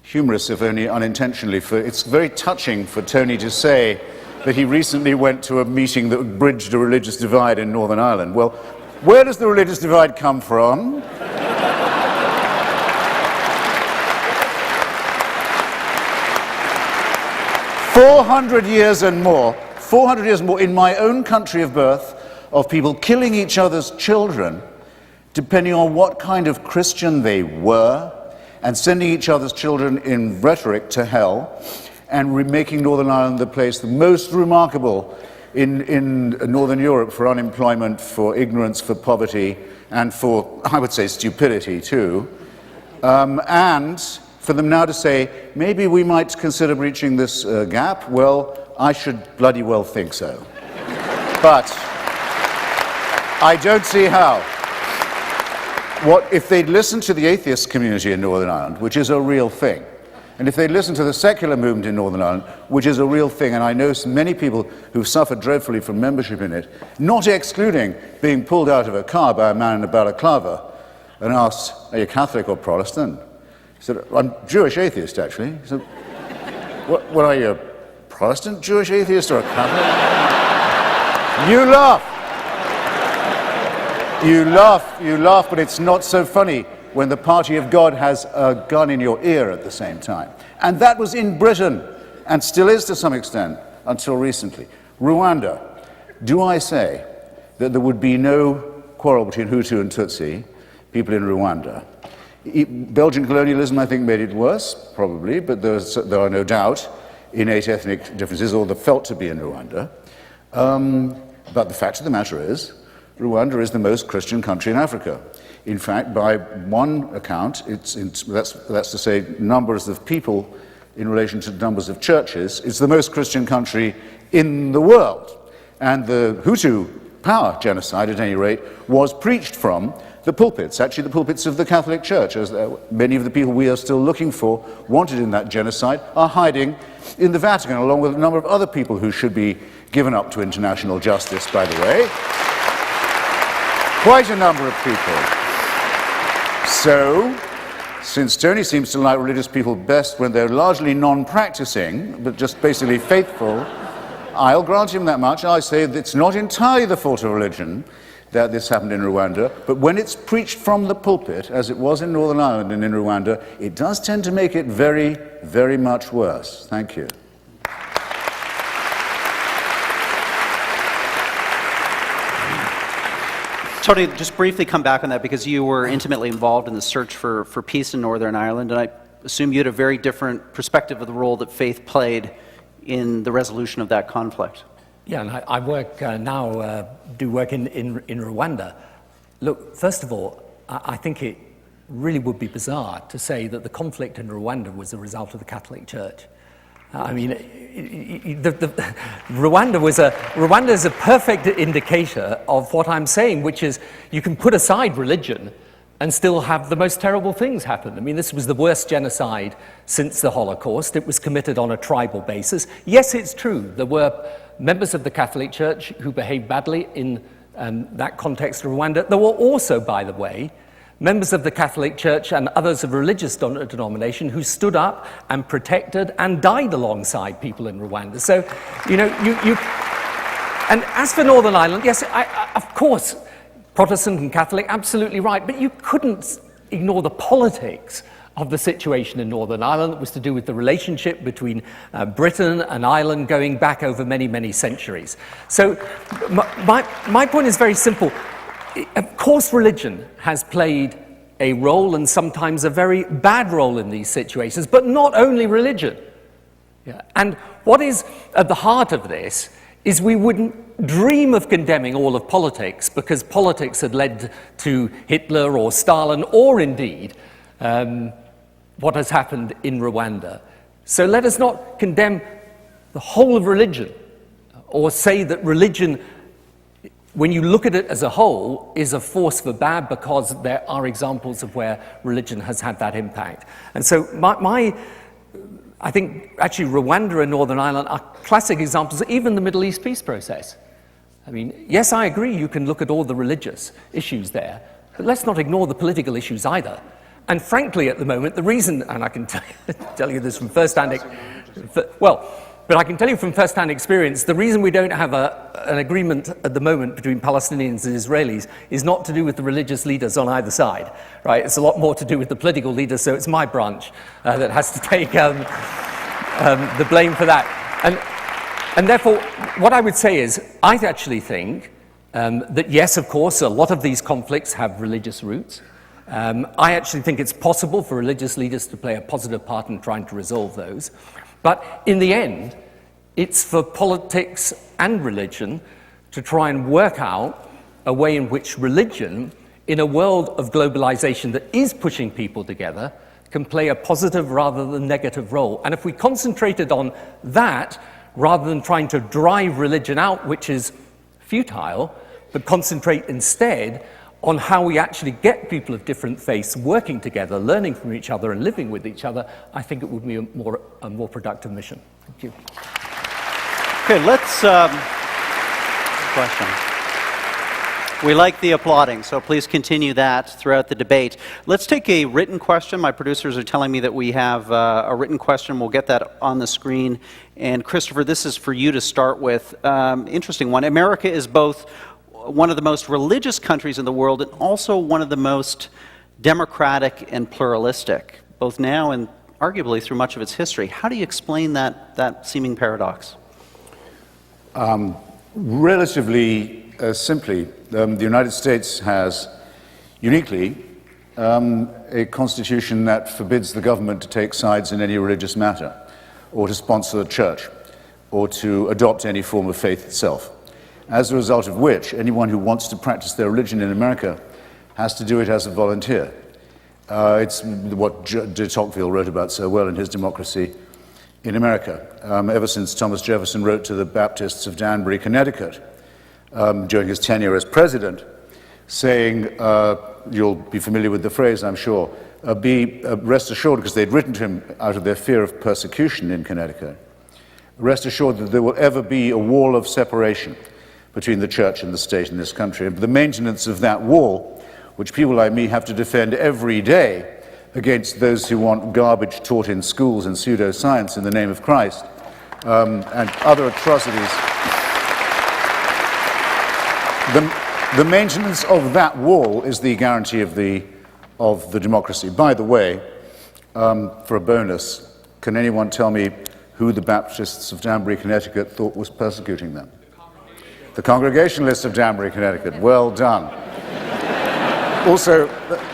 humorous, if only unintentionally. It's very touching for Tony to say that he recently went to a meeting that bridged a religious divide in Northern Ireland. Well, where does the religious divide come from? 400 years and more in my own country of birth, of people killing each other's children, depending on what kind of Christian they were, and sending each other's children in rhetoric to hell, and making Northern Ireland the place the most remarkable in Northern Europe for unemployment, for ignorance, for poverty, and for, I would say, stupidity too. And for them now to say, maybe we might consider breaching this gap, well, I should bloody well think so. But I don't see how. If they'd listened to the atheist community in Northern Ireland, which is a real thing, and if they'd listened to the secular movement in Northern Ireland, which is a real thing, and I know many people who've suffered dreadfully from membership in it, not excluding being pulled out of a car by a man in a balaclava and asked, are you Catholic or Protestant? He said, I'm Jewish atheist, actually. He said, what are you, a Protestant Jewish atheist or a Catholic? You laugh. You laugh, but it's not so funny. when the party of God has a gun in your ear at the same time. And that was in Britain, and still is to some extent, until recently. Rwanda. Do I say that there would be no quarrel between Hutu and Tutsi, people in Rwanda? Belgian colonialism, I think, made it worse, probably, but there are no doubt innate ethnic differences, or they're felt to be in Rwanda. But the fact of the matter is, Rwanda is the most Christian country in Africa. In fact, by one account, that's to say numbers of people in relation to numbers of churches, it's the most Christian country in the world. And the Hutu power genocide, at any rate, was preached from the pulpits, actually the pulpits of the Catholic Church, as many of the people we are still looking for, wanted in that genocide, are hiding in the Vatican, along with a number of other people who should be given up to international justice, by the way. Quite a number of people. So, since Tony seems to like religious people best when they're largely non-practicing, but just basically faithful, I'll grant him that much. I say that it's not entirely the fault of religion that this happened in Rwanda, but when it's preached from the pulpit, as it was in Northern Ireland and in Rwanda, it does tend to make it very, very much worse. Thank you. Tony, just briefly come back on that, because you were intimately involved in the search for peace in Northern Ireland, and I assume you had a very different perspective of the role that faith played in the resolution of that conflict. Yeah, and I work now, do work in Rwanda. Look, first of all, I think it really would be bizarre to say that the conflict in Rwanda was a result of the Catholic Church. I mean, Rwanda is a perfect indicator of what I'm saying, which is you can put aside religion and still have the most terrible things happen. I mean, this was the worst genocide since the Holocaust. It was committed on a tribal basis. Yes, it's true, there were members of the Catholic Church who behaved badly in that context of Rwanda. There were also, by the way, members of the Catholic Church and others of religious denomination who stood up and protected and died alongside people in Rwanda. So, you know, and as for Northern Ireland, yes, of course, Protestant and Catholic, absolutely right, but you couldn't ignore the politics of the situation in Northern Ireland. It was to do with the relationship between Britain and Ireland going back over many, many centuries. So my point is very simple. Of course, religion has played a role, and sometimes a very bad role, in these situations, but not only religion. Yeah. And what is at the heart of this is we wouldn't dream of condemning all of politics, because politics had led to Hitler or Stalin, or indeed what has happened in Rwanda. So let us not condemn the whole of religion, or say that religion, when you look at it as a whole, is a force for bad, because there are examples of where religion has had that impact. And so I think actually Rwanda and Northern Ireland are classic examples, even the Middle East peace process. I mean, yes, I agree you can look at all the religious issues there, but let's not ignore the political issues either. And frankly, at the moment, the reason, and I can tell you this from first-hand experience, the reason we don't have an agreement at the moment between Palestinians and Israelis is not to do with the religious leaders on either side, right? It's a lot more to do with the political leaders, so it's my branch that has to take the blame for that. And therefore, what I would say is, I actually think that yes, of course, a lot of these conflicts have religious roots. I actually think it's possible for religious leaders to play a positive part in trying to resolve those. But in the end, it's for politics and religion to try and work out a way in which religion, in a world of globalization that is pushing people together, can play a positive rather than negative role. And if we concentrated on that, rather than trying to drive religion out, which is futile, but concentrate instead on how we actually get people of different faiths working together, learning from each other and living with each other, I think it would be a more productive mission. Thank you. Okay, let's question. We like the applauding, so please continue that throughout the debate. Let's take a written question. My producers are telling me that we have a written question. We'll get that on the screen. And Christopher, this is for you to start with. Interesting one. America is both one of the most religious countries in the world and also one of the most democratic and pluralistic, both now and arguably through much of its history. How do you explain that seeming paradox? Relatively simply, the United States has uniquely a constitution that forbids the government to take sides in any religious matter, or to sponsor the church, or to adopt any form of faith itself. As a result of which, anyone who wants to practice their religion in America has to do it as a volunteer. It's what de Tocqueville wrote about so well in his Democracy in America, ever since Thomas Jefferson wrote to the Baptists of Danbury, Connecticut, during his tenure as president, saying, you'll be familiar with the phrase, I'm sure, rest assured, because they'd written to him out of their fear of persecution in Connecticut, rest assured that there will ever be a wall of separation between the church and the state in this country. And the maintenance of that wall, which people like me have to defend every day against those who want garbage taught in schools and pseudoscience in the name of Christ, and other atrocities. The maintenance of that wall is the guarantee of the democracy. By the way, for a bonus, can anyone tell me who the Baptists of Danbury, Connecticut thought was persecuting them? The Congregationalists of Danbury, Connecticut. Well done. Also,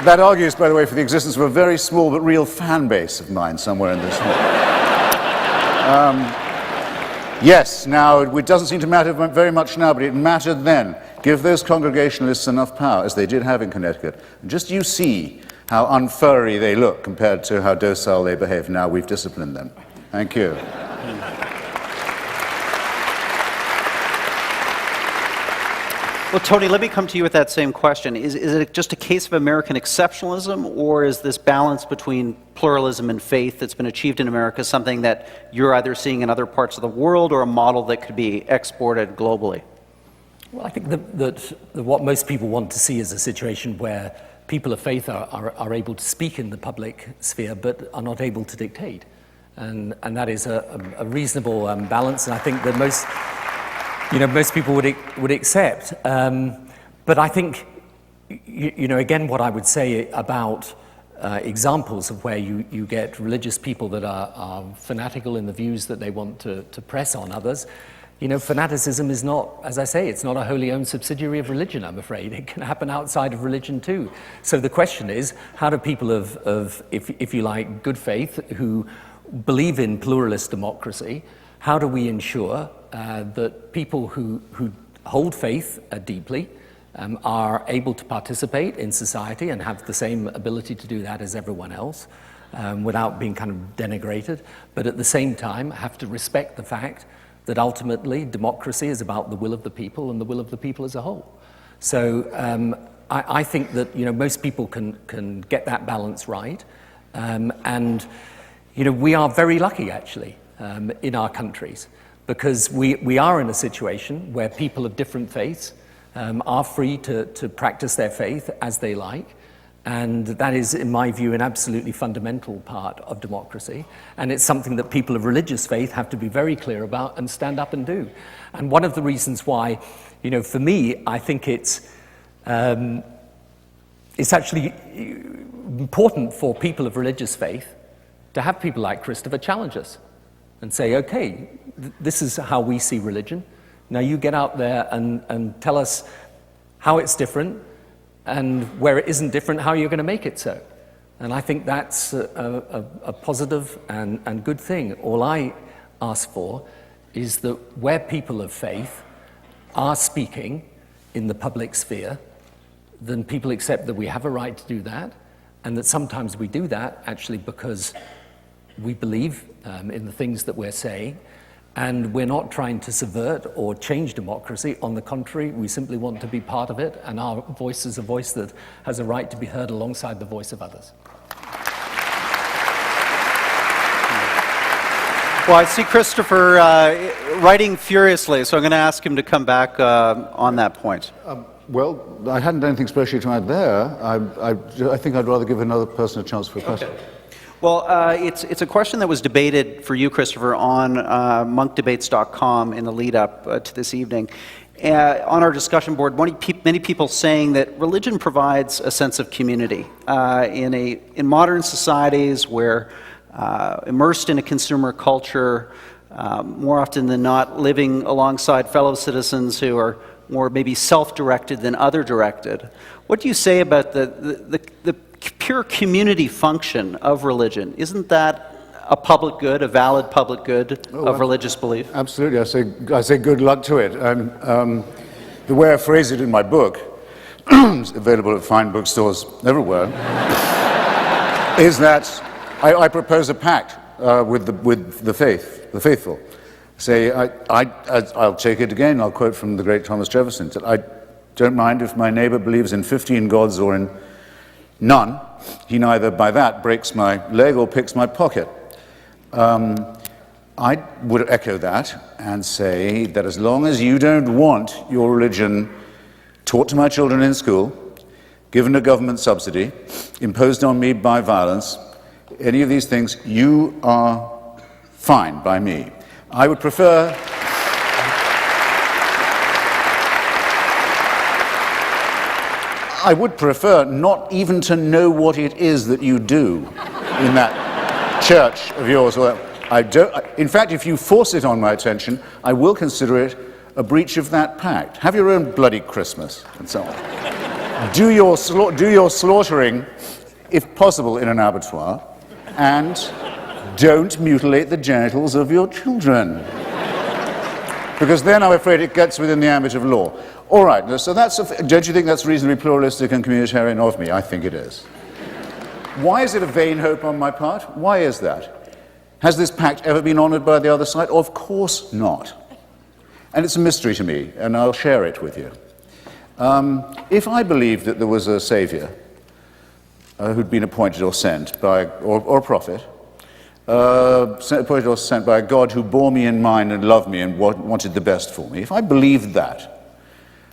that argues, by the way, for the existence of a very small but real fan base of mine somewhere in this hall. Yes, now, it doesn't seem to matter very much now, but it mattered then. Give those Congregationalists enough power, as they did have in Connecticut, and just you see how unfurry they look compared to how docile they behave now we've disciplined them. Thank you. Well, Tony, let me come to you with that same question. Is it just a case of American exceptionalism, or is this balance between pluralism and faith that's been achieved in America something that you're either seeing in other parts of the world or a model that could be exported globally? Well, I think that what most people want to see is a situation where people of faith are able to speak in the public sphere but are not able to dictate. And that is a reasonable balance, and I think that most people would accept. But I think, again, what I would say about examples of where you get religious people that are fanatical in the views that they want to press on others, fanaticism is not, as I say, it's not a wholly owned subsidiary of religion, I'm afraid. It can happen outside of religion too. So the question is, how do people of if you like, good faith, who believe in pluralist democracy, how do we ensure that people who hold faith deeply are able to participate in society and have the same ability to do that as everyone else without being kind of denigrated, but at the same time have to respect the fact that ultimately democracy is about the will of the people and the will of the people as a whole. So I think that most people can get that balance right, and we are very lucky actually in our countries, because we are in a situation where people of different faiths are free to practice their faith as they like, and that is, in my view, an absolutely fundamental part of democracy, and it's something that people of religious faith have to be very clear about and stand up and do. And one of the reasons why, for me, I think it's actually important for people of religious faith to have people like Christopher challenge us and say, okay, this is how we see religion. Now you get out there and tell us how it's different, and where it isn't different, how you're going to make it so. And I think that's a positive and good thing. All I ask for is that where people of faith are speaking in the public sphere, then people accept that we have a right to do that, and that sometimes we do that actually because we believe in the things that we're saying, and we're not trying to subvert or change democracy. On the contrary, we simply want to be part of it, and our voice is a voice that has a right to be heard alongside the voice of others. Well, I see Christopher writing furiously, so I'm going to ask him to come back on that point. Well, I hadn't anything specially to add there. I think I'd rather give another person a chance for a question. Okay. Well, it's a question that was debated for you, Christopher, on monkdebates.com in the lead-up to this evening. on our discussion board, many people saying that religion provides a sense of community. In modern societies where immersed in a consumer culture, more often than not living alongside fellow citizens who are more maybe self-directed than other-directed. What do you say about the pure community function of religion? Isn't that a public good, a valid public good of religious belief? Absolutely. I say good luck to it. The way I phrase it in my book, it's available at fine bookstores everywhere, is that I propose a pact with the faithful. Say, I'll take it again, I'll quote from the great Thomas Jefferson, that I don't mind if my neighbor believes in 15 gods or in none. He neither by that breaks my leg or picks my pocket. I would echo that and say that as long as you don't want your religion taught to my children in school, given a government subsidy, imposed on me by violence, any of these things, you are fine by me. I would prefer not even to know what it is that you do in that church of yours. In fact, if you force it on my attention, I will consider it a breach of that pact. Have your own bloody Christmas, and so on. Do your slaughtering, if possible, in an abattoir, and don't mutilate the genitals of your children. Because then I'm afraid it gets within the ambit of law. All right, so don't you think that's reasonably pluralistic and communitarian of me? I think it is. Why is it a vain hope on my part? Why is that? Has this pact ever been honored by the other side? Of course not. And it's a mystery to me, and I'll share it with you. If I believed that there was a savior who'd been appointed or sent by, or a prophet, appointed or sent by a God who bore me in mind and loved me and wanted the best for me, if I believed that,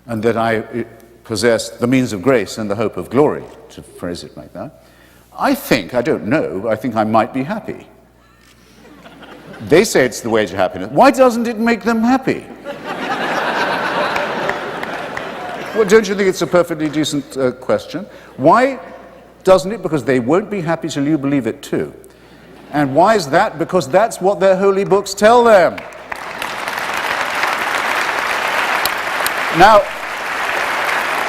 and that I possessed the means of grace and the hope of glory, to phrase it like that, I think I might be happy. They say it's the way to happiness. Why doesn't it make them happy? Well, don't you think it's a perfectly decent question? Why doesn't it? Because they won't be happy till you believe it too. And why is that? Because that's what their holy books tell them. Now,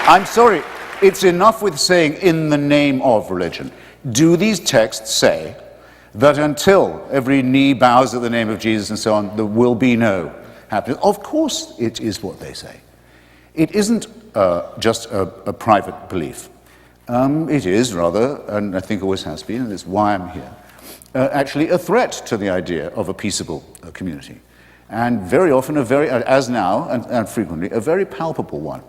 I'm sorry, it's enough with saying in the name of religion. Do these texts say that until every knee bows at the name of Jesus and so on, there will be no happiness? Of course it is what they say. It isn't just a private belief. It is rather, and I think always has been, and it's why I'm here, actually a threat to the idea of a peaceable community. And very often, as now, and frequently, a very palpable one.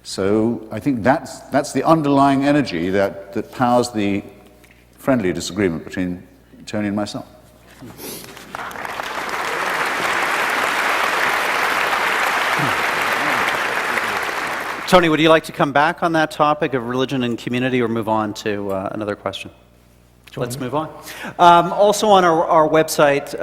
So I think that's the underlying energy that powers the friendly disagreement between Tony and myself. Tony, would you like to come back on that topic of religion and community, or move on to another question? Let's move on. Also on our website,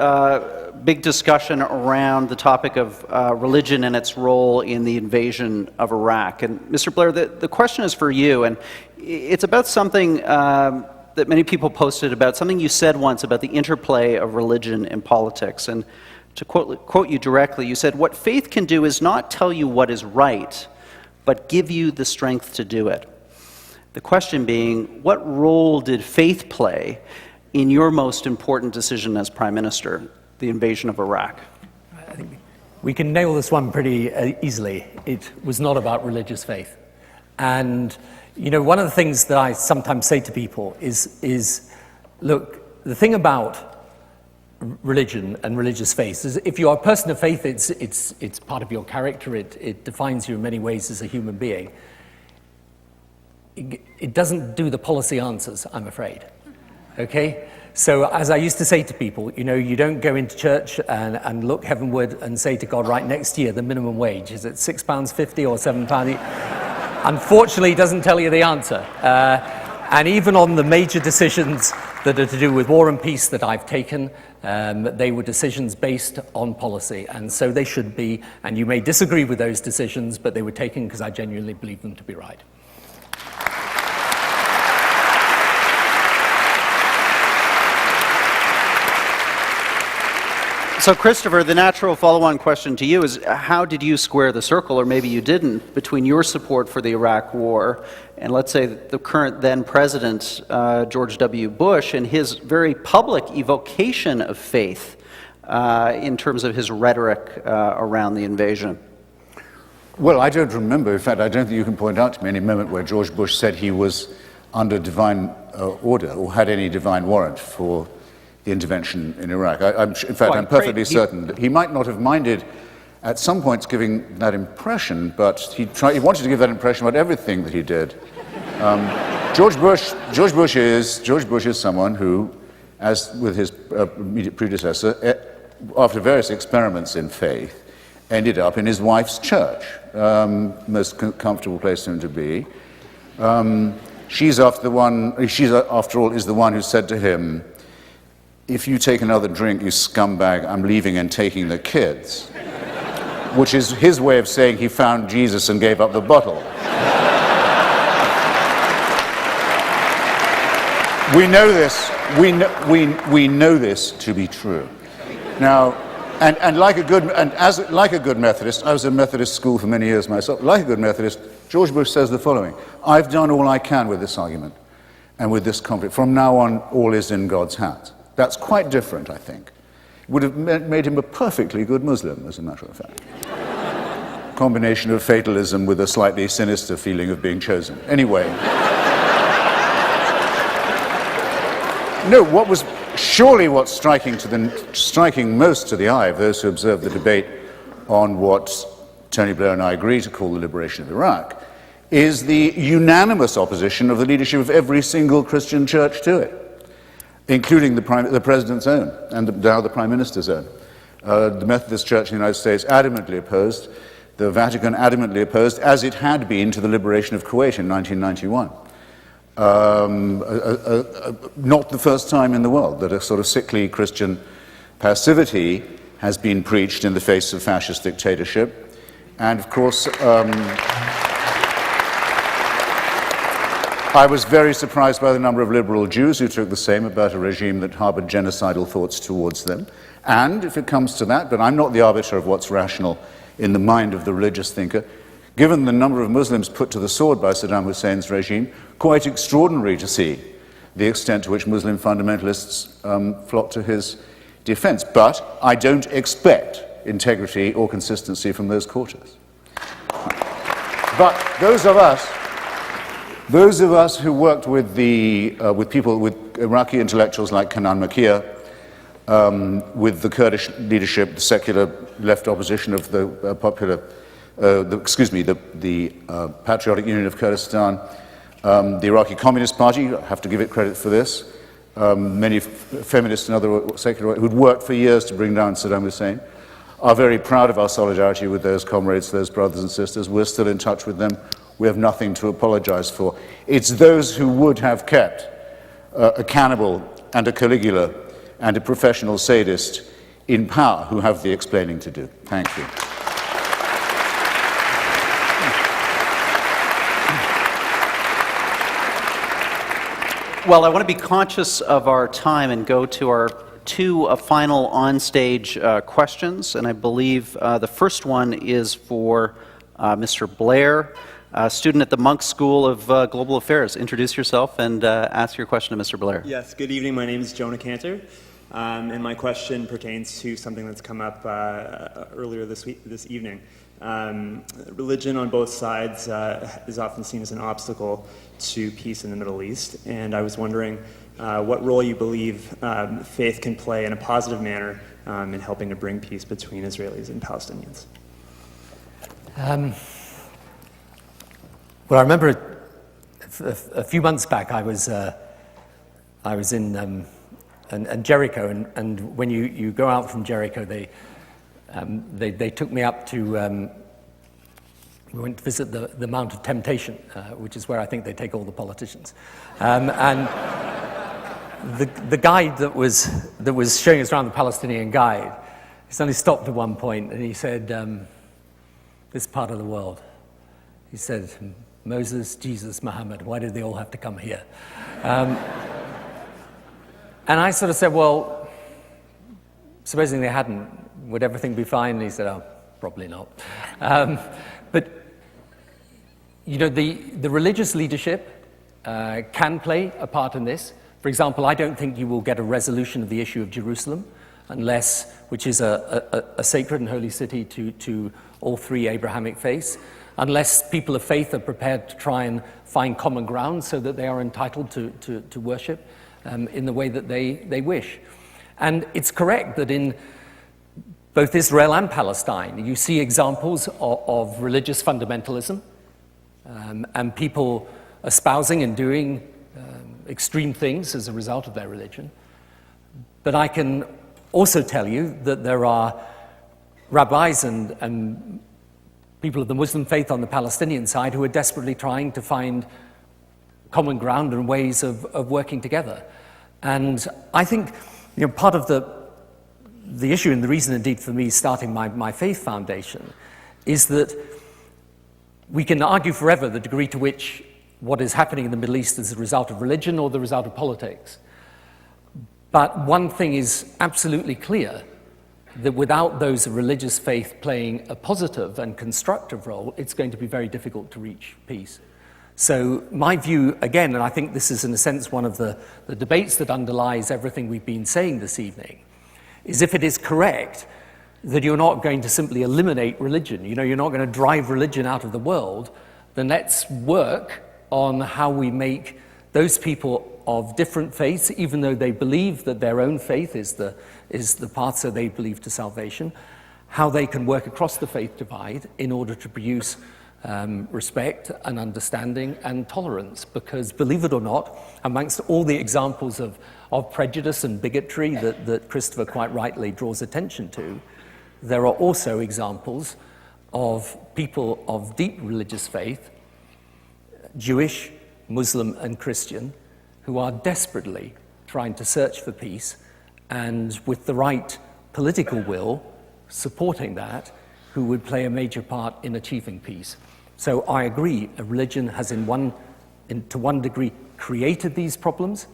big discussion around the topic of religion and its role in the invasion of Iraq. And Mr. Blair, the question is for you, and it's about something that many people posted about, something you said once about the interplay of religion and politics. And to quote you directly, you said, "What faith can do is not tell you what is right, but give you the strength to do it." The question being, what role did faith play in your most important decision as Prime Minister, the invasion of Iraq? I think we can nail this one pretty easily. It was not about religious faith. And, you know, one of the things that I sometimes say to people is look, the thing about religion and religious faith is if you are a person of faith, it's part of your character, it defines you in many ways as a human being. It doesn't do the policy answers, I'm afraid. Okay? So as I used to say to people, you know, you don't go into church and look heavenward and say to God, right, next year the minimum wage, is it £6.50 or £7? Unfortunately, it doesn't tell you the answer. And even on the major decisions that that are to do with war and peace that I've taken. They were decisions based on policy, and so they should be. And you may disagree with those decisions, but they were taken because I genuinely believe them to be right. So, Christopher, the natural follow-on question to you is, how did you square the circle, or maybe you didn't, between your support for the Iraq War and, let's say, the current then-President, George W. Bush, and his very public evocation of faith in terms of his rhetoric around the invasion? Well, I don't remember. In fact, I don't think you can point out to me any moment where George Bush said he was under divine order or had any divine warrant for the intervention in Iraq. I'm perfectly certain that he might not have minded at some points giving that impression, but he wanted to give that impression about everything that he did. George Bush is someone who, as with his immediate predecessor, after various experiments in faith, ended up in his wife's church, most comfortable place for him to be. She's after all is the one who said to him, "If you take another drink, you scumbag, I'm leaving and taking the kids," which is his way of saying he found Jesus and gave up the bottle. We know this. We know this to be true. Now, like a good Methodist, I was in Methodist school for many years myself. Like a good Methodist, George Bush says the following: "I've done all I can with this argument and with this conflict. From now on, all is in God's hands." That's quite different, I think. It would have made him a perfectly good Muslim, as a matter of fact. Combination of fatalism with a slightly sinister feeling of being chosen. Anyway. No, what's striking most to the eye of those who observe the debate on what Tony Blair and I agree to call the liberation of Iraq is the unanimous opposition of the leadership of every single Christian church to it, including the President's own and now the Prime Minister's own. The Methodist Church in the United States adamantly opposed, the Vatican adamantly opposed, as it had been to the liberation of Kuwait in 1991. Not the first time in the world that a sort of sickly Christian passivity has been preached in the face of fascist dictatorship. And of course, I was very surprised by the number of liberal Jews who took the same about a regime that harbored genocidal thoughts towards them. And if it comes to that, but I'm not the arbiter of what's rational in the mind of the religious thinker, given the number of Muslims put to the sword by Saddam Hussein's regime, quite extraordinary to see the extent to which Muslim fundamentalists flock to his defense. But I don't expect integrity or consistency from those quarters. But those of us who worked with people, with Iraqi intellectuals like Kanan Makir, with the Kurdish leadership, the secular left opposition of the Patriotic Union of Kurdistan, the Iraqi Communist Party, I have to give it credit for this, many feminists and other secular who'd worked for years to bring down Saddam Hussein, are very proud of our solidarity with those comrades, those brothers and sisters. We're still in touch with them. We have nothing to apologize for. It's those who would have kept a cannibal and a Caligula and a professional sadist in power who have the explaining to do. Thank you. Well, I want to be conscious of our time and go to our two final on-stage questions, and I believe the first one is for Mr. Blair, a student at the Munk School of Global Affairs. Introduce yourself and ask your question to Mr. Blair. Yes, good evening. My name is Jonah Cantor, and my question pertains to something that's come up earlier this evening. Religion on both sides is often seen as an obstacle to peace in the Middle East, and I was wondering what role you believe faith can play in a positive manner in helping to bring peace between Israelis and Palestinians. Well, I remember a few months back I was in Jericho, and when you go out from Jericho, they took me up to, we went to visit the Mount of Temptation, which is where I think they take all the politicians. And the guide that was showing us around, the Palestinian guide, he suddenly stopped at one point and he said, this part of the world, he said, Moses, Jesus, Muhammad, why did they all have to come here? And I sort of said, well, supposing they hadn't, would everything be fine? And he said, oh, probably not. But, you know, the religious leadership can play a part in this. For example, I don't think you will get a resolution of the issue of Jerusalem unless, which is a sacred and holy city to all three Abrahamic faiths, unless people of faith are prepared to try and find common ground so that they are entitled to worship in the way that they wish. And it's correct that in both Israel and Palestine, you see examples of religious fundamentalism and people espousing and doing extreme things as a result of their religion. But I can also tell you that there are rabbis and people of the Muslim faith on the Palestinian side who are desperately trying to find common ground and ways of working together. And I think, you know, part of the issue, and the reason indeed for me starting my faith foundation, is that we can argue forever the degree to which what is happening in the Middle East is a result of religion or the result of politics. But one thing is absolutely clear, that without those religious faith playing a positive and constructive role, it's going to be very difficult to reach peace. So my view, again, and I think this is in a sense one of the debates that underlies everything we've been saying this evening, is if it is correct that you're not going to simply eliminate religion, you know, you're not going to drive religion out of the world, then let's work on how we make those people of different faiths, even though they believe that their own faith is the path, so they believe to salvation, how they can work across the faith divide in order to produce respect and understanding and tolerance. Because believe it or not, amongst all the examples of prejudice and bigotry that Christopher quite rightly draws attention to, there are also examples of people of deep religious faith, Jewish, Muslim, and Christian, who are desperately trying to search for peace, and with the right political will, supporting that, who would play a major part in achieving peace. So I agree, a religion has to one degree created these problems,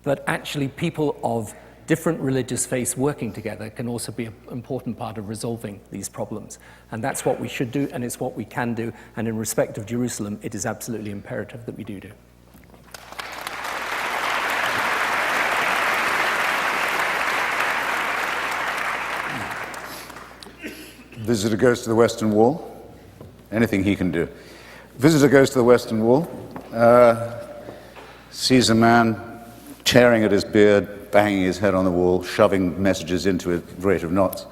but actually people of different religious faiths working together can also be an important part of resolving these problems. And that's what we should do, and it's what we can do. And in respect of Jerusalem, it is absolutely imperative that we do. Visitor goes to the Western Wall. Anything he can do. Visitor goes to the Western Wall, sees a man tearing at his beard, banging his head on the wall, shoving messages into it at the rate of knots,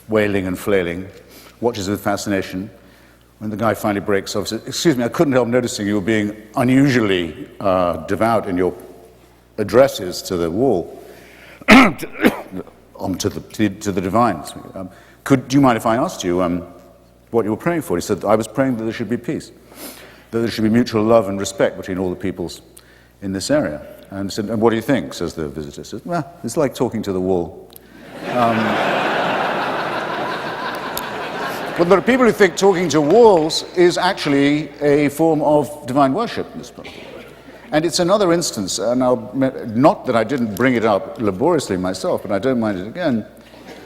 wailing and flailing, watches with fascination. When the guy finally breaks off, says, "Excuse me, I couldn't help noticing you were being unusually devout in your addresses to the wall, to the divines. Do you mind if I asked you what you were praying for?" He said, "I was praying that there should be peace, that there should be mutual love and respect between all the peoples in this area." And he said, "And what do you think?" says the visitor. Says, "Well, it's like talking to the wall." But there are people who think talking to walls is actually a form of divine worship in this place. And it's another instance, and not that I didn't bring it up laboriously myself, but I don't mind it again,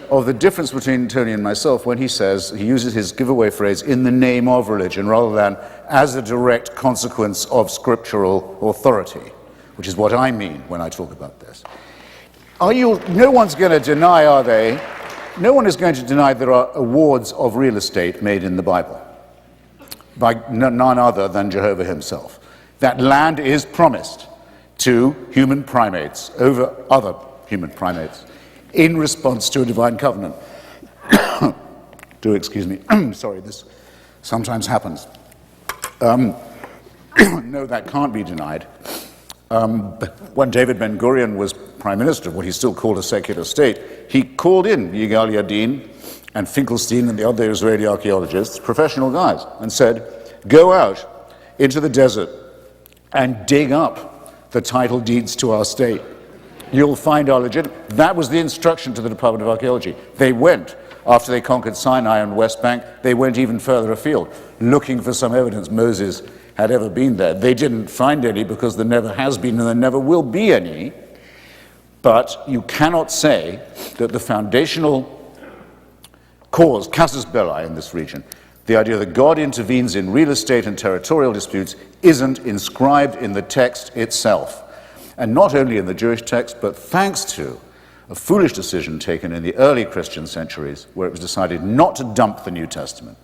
of the difference between Tony and myself when he says, he uses his giveaway phrase, "in the name of religion," rather than as a direct consequence of scriptural authority, which is what I mean when I talk about this. No one's going to deny, are they? No one is going to deny there are awards of real estate made in the Bible by none other than Jehovah himself. That land is promised to human primates over other human primates in response to a divine covenant. Do excuse me. Sorry, this sometimes happens. No, that can't be denied. When David Ben-Gurion was prime minister of what he still called a secular state, he called in Yigal Yadin and Finkelstein and the other Israeli archaeologists, professional guys, and said, "Go out into the desert and dig up the title deeds to our state you'll find our legitimate. That was the instruction to the Department of Archaeology. They went, after they conquered Sinai and West Bank, they went even further afield, looking for some evidence Moses had ever been there. They didn't find any because there never has been and there never will be any. But you cannot say that the foundational cause, casus belli in this region, the idea that God intervenes in real estate and territorial disputes, isn't inscribed in the text itself. And not only in the Jewish text, but thanks to a foolish decision taken in the early Christian centuries, where it was decided not to dump the New Testament,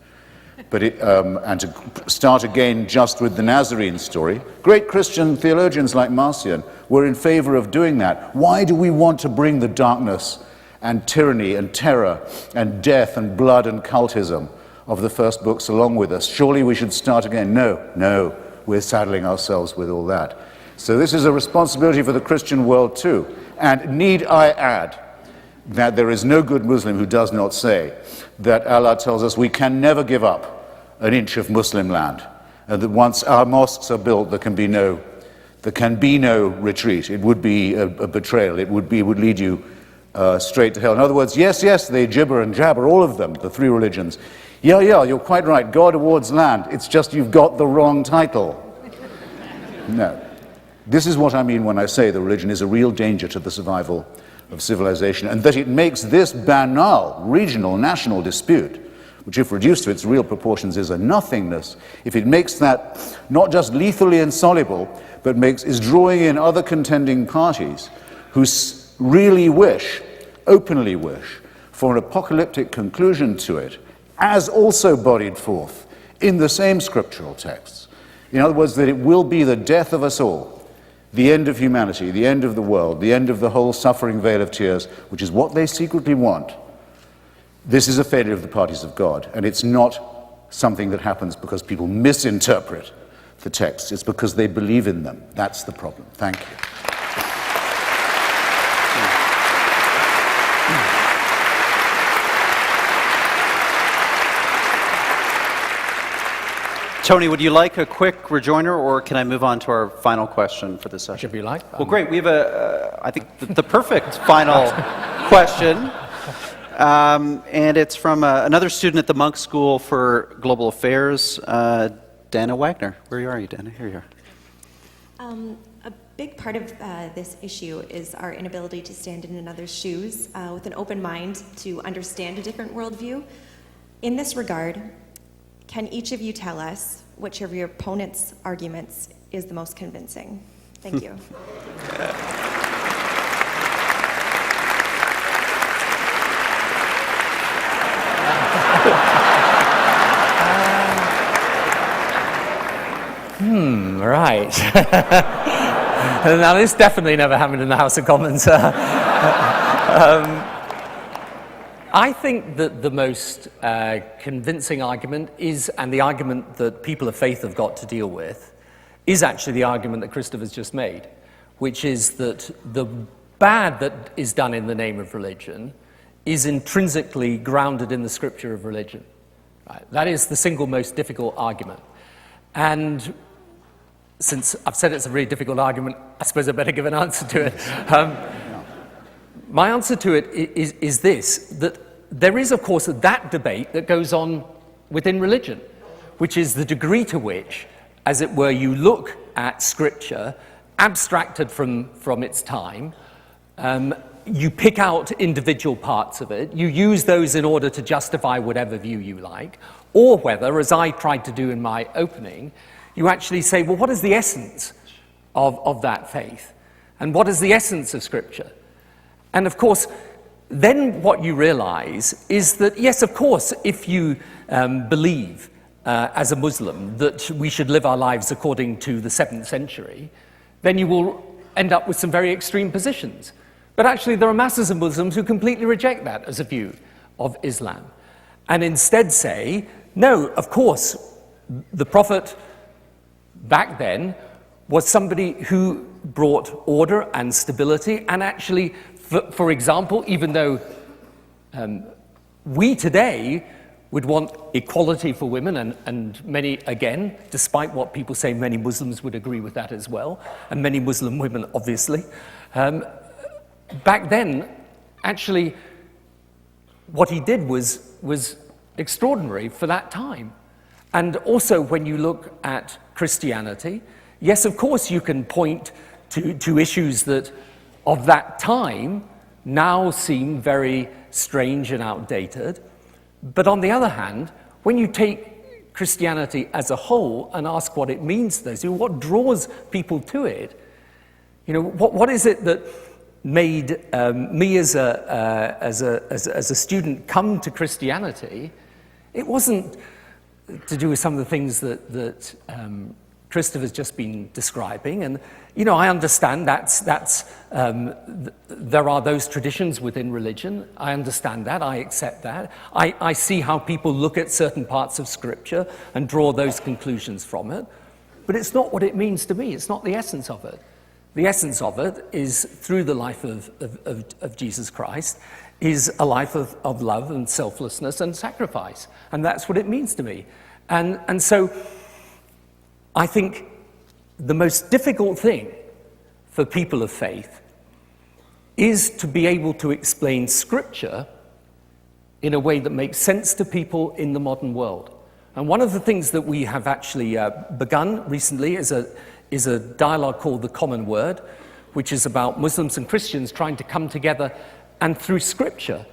but and to start again just with the Nazarene story. Great Christian theologians like Marcion were in favor of doing that. Why do we want to bring the darkness and tyranny and terror and death and blood and cultism of the first books along with us? Surely we should start again. No, we're saddling ourselves with all that. So this is a responsibility for the Christian world too. And need I add that there is no good Muslim who does not say that Allah tells us we can never give up an inch of Muslim land, and that once our mosques are built, there can be no retreat. It would be a betrayal. It would lead you straight to hell. In other words, yes, they gibber and jabber, all of them, the three religions. Yeah, you're quite right. God awards land. It's just you've got the wrong title. No. This is what I mean when I say the religion is a real danger to the survival of civilization, and that it makes this banal regional national dispute, which if reduced to its real proportions is a nothingness, if it makes that not just lethally insoluble, but is drawing in other contending parties who really openly wish, for an apocalyptic conclusion to it, as also bodied forth in the same scriptural texts. In other words, that it will be the death of us all, the end of humanity, the end of the world, the end of the whole suffering vale of tears, which is what they secretly want. This is a failure of the parties of God, and it's not something that happens because people misinterpret the texts. It's because they believe in them. That's the problem. Thank you. Tony, would you like a quick rejoinder, or can I move on to our final question for this session? Whichever you like. Well, great. We have I think, the perfect final question. And it's from another student at the Munk School for Global Affairs, Dana Wagner. Where are you, Dana? Here you are. A big part of this issue is our inability to stand in another's shoes with an open mind to understand a different worldview. In this regard, can each of you tell us which of your opponent's arguments is the most convincing? Thank you. Right. Now, this definitely never happened in the House of Commons. I think that the most convincing argument is, and the argument that people of faith have got to deal with, is actually the argument that Christopher's just made, which is that the bad that is done in the name of religion is intrinsically grounded in the scripture of religion. Right? That is the single most difficult argument. And since I've said it's a really difficult argument, I suppose I better give an answer to it. My answer to it is this, that there is, of course, that debate that goes on within religion, which is the degree to which, as it were, you look at Scripture, abstracted from its time, you pick out individual parts of it, you use those in order to justify whatever view you like, or whether, as I tried to do in my opening, you actually say, well, what is the essence of that faith? And what is the essence of Scripture? And of course, then what you realize is that, yes, of course, if you believe as a Muslim that we should live our lives according to the 7th century, then you will end up with some very extreme positions. But actually, there are masses of Muslims who completely reject that as a view of Islam, and instead say, no, of course, the Prophet back then was somebody who brought order and stability, and actually, for example, even though we today would want equality for women, and many, again, despite what people say, many Muslims would agree with that as well, and many Muslim women, obviously. back then, actually, what he did was extraordinary for that time. And also, when you look at Christianity, yes, of course, you can point to issues that of that time now seem very strange and outdated. But on the other hand, when you take Christianity as a whole and ask what it means to those, what draws people to it, what is it that made me as a student come to Christianity? It wasn't to do with some of the things that Christopher's just been describing, and I understand there are those traditions within religion. I understand that. I accept that. I see how people look at certain parts of Scripture and draw those conclusions from it, but it's not what it means to me. It's not the essence of it. The essence of it is, through the life of Jesus Christ, is a life of love and selflessness and sacrifice. And that's what it means to me. And so I think the most difficult thing for people of faith is to be able to explain Scripture in a way that makes sense to people in the modern world. And one of the things that we have actually begun recently is a dialogue called The Common Word, which is about Muslims and Christians trying to come together and through Scripture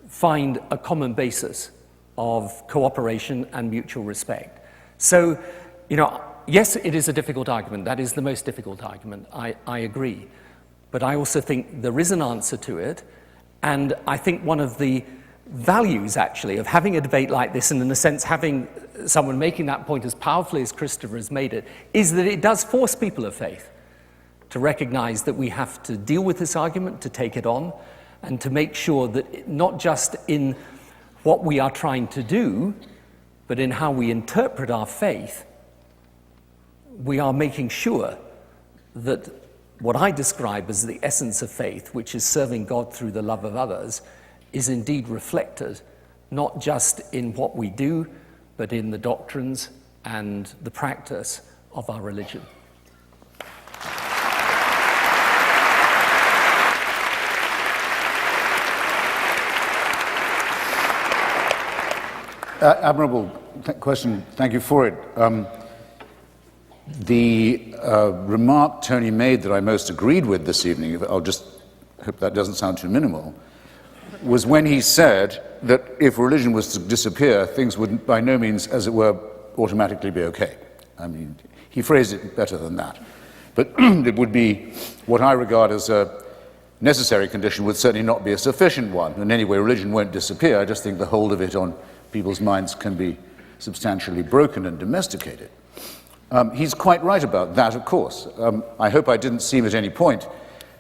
find a common basis of cooperation and mutual respect. So, yes, it is a difficult argument. That is the most difficult argument. I agree. But I also think there is an answer to it. And I think one of the values, actually, of having a debate like this, and in a sense having someone making that point as powerfully as Christopher has made it, is that it does force people of faith to recognize that we have to deal with this argument, to take it on, and to make sure that not just in what we are trying to do, but in how we interpret our faith, we are making sure that what I describe as the essence of faith, which is serving God through the love of others, is indeed reflected not just in what we do, but in the doctrines and the practice of our religion. Admirable question. Thank you for it. The remark Tony made that I most agreed with this evening, I'll just hope that doesn't sound too minimal, was when he said that if religion was to disappear, things would by no means, as it were, automatically be okay. I mean, he phrased it better than that. But it would be what I regard as a necessary condition, would certainly not be a sufficient one. And anyway, religion won't disappear. I just think the hold of it on people's minds can be substantially broken and domesticated. He's quite right about that, of course. I hope I didn't seem at any point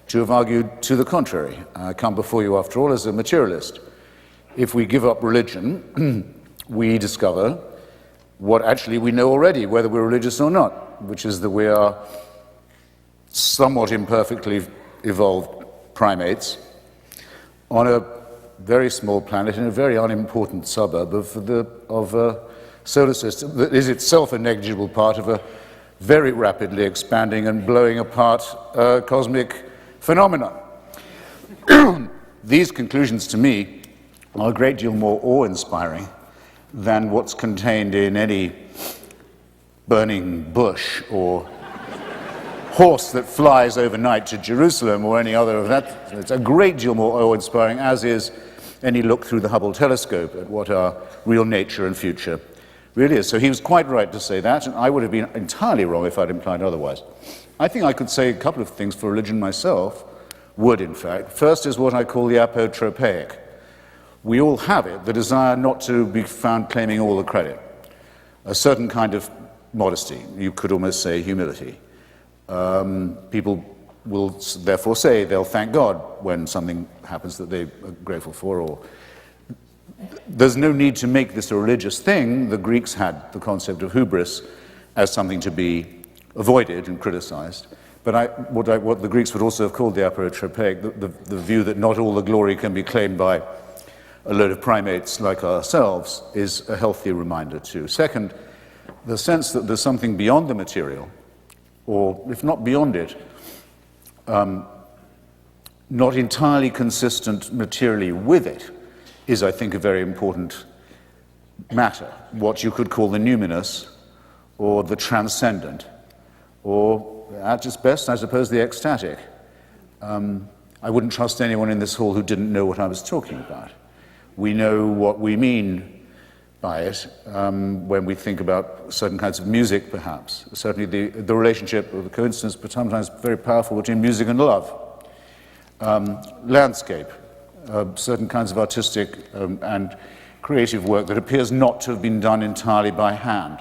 to have argued to the contrary. I come before you, after all, as a materialist. If we give up religion, we discover what actually we know already, whether we're religious or not, which is that we are somewhat imperfectly evolved primates on a very small planet in a very unimportant suburb of a solar system that is itself a negligible part of a very rapidly expanding and blowing apart cosmic phenomenon. These conclusions, to me, are a great deal more awe-inspiring than what's contained in any burning bush or horse that flies overnight to Jerusalem or any other of that. It's a great deal more awe-inspiring, as is any look through the Hubble telescope at what our real nature and future really is. So he was quite right to say that, and I would have been entirely wrong if I'd implied otherwise. I think I could say a couple of things for religion myself, would in fact. First is what I call the apotropaic. We all have it, the desire not to be found claiming all the credit. A certain kind of modesty, you could almost say humility. People will therefore say they'll thank God when something happens that they are grateful for, or there's no need to make this a religious thing. The Greeks had the concept of hubris as something to be avoided and criticized. But what the Greeks would also have called the apotropaic, the view that not all the glory can be claimed by a load of primates like ourselves, is a healthy reminder too. Second, the sense that there's something beyond the material, or if not beyond it, not entirely consistent materially with it is, I think, a very important matter. What you could call the numinous, or the transcendent, or at its best, I suppose, the ecstatic. I wouldn't trust anyone in this hall who didn't know what I was talking about. We know what we mean by it when we think about certain kinds of music, perhaps. Certainly the relationship, or the coincidence, but sometimes very powerful, between music and love. Landscape, certain kinds of artistic and creative work that appears not to have been done entirely by hand.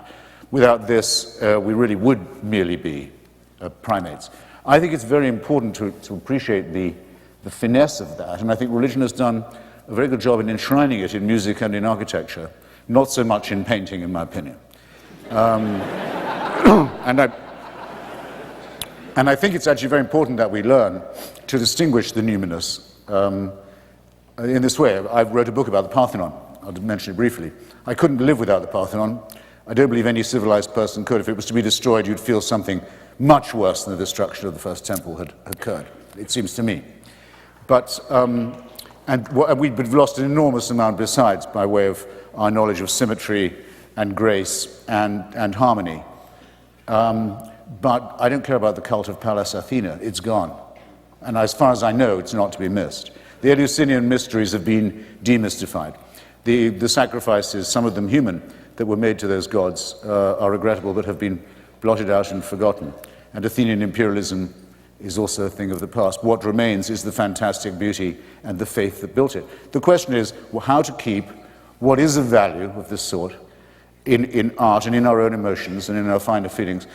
Without this, we really would merely be primates. I think it's very important to appreciate the finesse of that, and I think religion has done a very good job in enshrining it in music and in architecture, not so much in painting, in my opinion. And I think it's actually very important that we learn to distinguish the numinous in this way. I wrote a book about the Parthenon. I'll mention it briefly. I couldn't live without the Parthenon. I don't believe any civilized person could. If it was to be destroyed, you'd feel something much worse than the destruction of the first temple had occurred, it seems to me. But, we've lost an enormous amount besides by way of our knowledge of symmetry and grace and harmony. But I don't care about the cult of Pallas Athena. It's gone. And as far as I know, it's not to be missed. The Eleusinian mysteries have been demystified. The sacrifices, some of them human, that were made to those gods are regrettable but have been blotted out and forgotten. And Athenian imperialism is also a thing of the past. What remains is the fantastic beauty and the faith that built it. The question is how to keep what is of value of this sort in art and in our own emotions and in our finer feelings,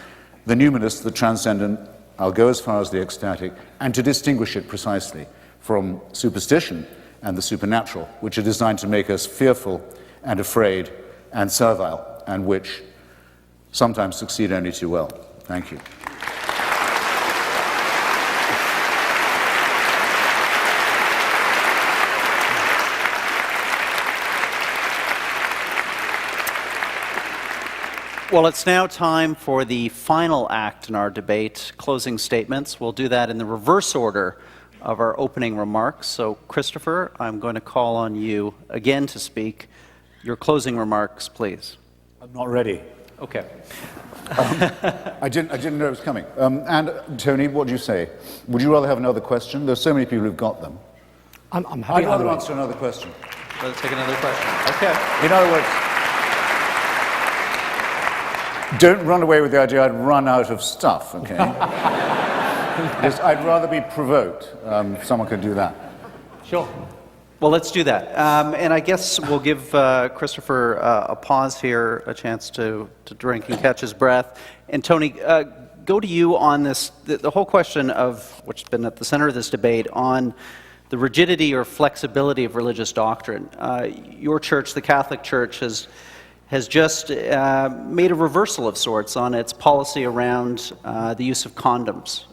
the numinous, the transcendent, I'll go as far as the ecstatic, and to distinguish it precisely from superstition and the supernatural, which are designed to make us fearful and afraid and servile, and which sometimes succeed only too well. Thank you. Well, it's now time for the final act in our debate, closing statements. We'll do that in the reverse order of our opening remarks. So, Christopher, I'm going to call on you again to speak. Your closing remarks, please. I'm not ready. Okay. I didn't know it was coming. And Tony, what do you say? Would you rather have another question? There's so many people who've got them. I'm happy. I'd rather answer another question. Let's take another question. Okay. In other words, don't run away with the idea I'd run out of stuff, okay? Yes, I'd rather be provoked. Someone could do that. Sure. Well, let's do that. And I guess we'll give Christopher a pause here, a chance to drink and catch his breath. And Tony, go to you on this, the whole question of, which has been at the center of this debate, on the rigidity or flexibility of religious doctrine. Your church, the Catholic Church, has just made a reversal of sorts on its policy around the use of condoms,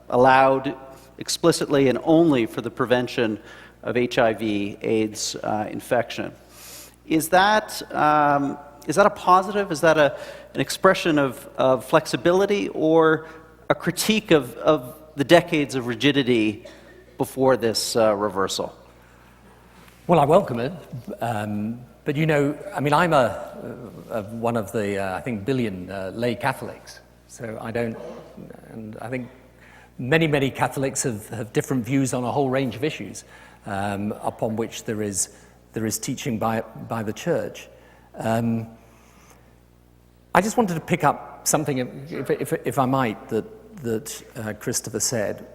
allowed explicitly and only for the prevention of HIV/AIDS infection. Is that a positive? Is that an expression of flexibility, or a critique of the decades of rigidity before this reversal? Well, I welcome it. But you know, I mean, I'm one of the, I think, billion lay Catholics. So I don't, and I think many Catholics have different views on a whole range of issues upon which there is teaching by the Church. I just wanted to pick up something, if I might, that Christopher said,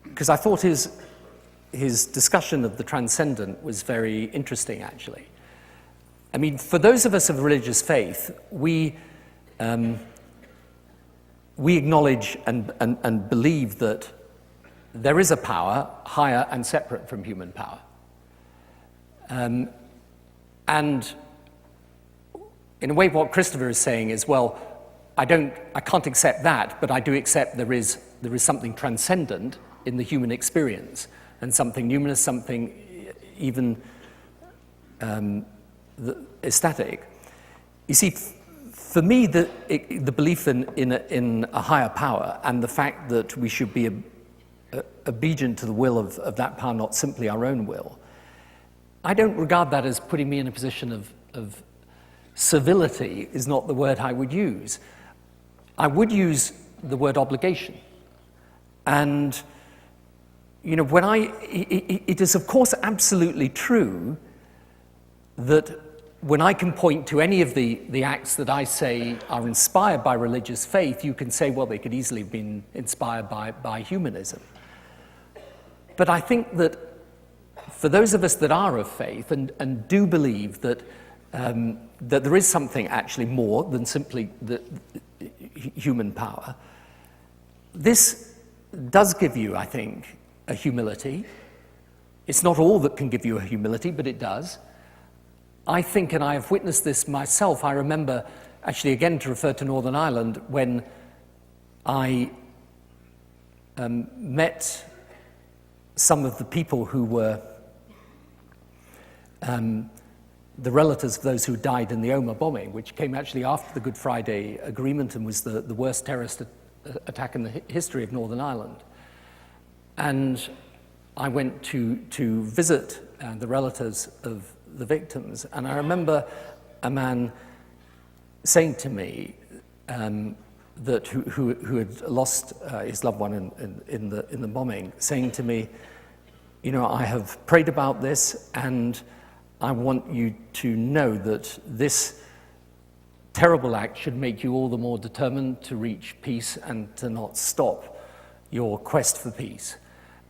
because I thought his discussion of the transcendent was very interesting, actually. I mean, for those of us of religious faith, we acknowledge and believe that there is a power higher and separate from human power. And in a way, what Christopher is saying is, well, I can't accept that, but I do accept there is something transcendent in the human experience, and something numinous, something even ecstatic. You see, for me, the belief in a higher power and the fact that we should be obedient to the will of that power, not simply our own will, I don't regard that as putting me in a position of civility, is not the word I would use. I would use the word obligation. And, you know, it is of course absolutely true that when I can point to any of the acts that I say are inspired by religious faith, you can say, well, they could easily have been inspired by humanism. But I think that for those of us that are of faith and do believe that there is something actually more than simply the human power, this does give you, I think, a humility. It's not all that can give you a humility, but it does. I think, and I have witnessed this myself, I remember, actually again to refer to Northern Ireland, when I met some of the people who were the relatives of those who died in the Omagh bombing, which came actually after the Good Friday Agreement and was the worst terrorist attack in the history of Northern Ireland. And I went to visit the relatives of the victims, and I remember a man saying to me that who had lost his loved one in the bombing, saying to me, you know, I have prayed about this, and I want you to know that this terrible act should make you all the more determined to reach peace and to not stop your quest for peace.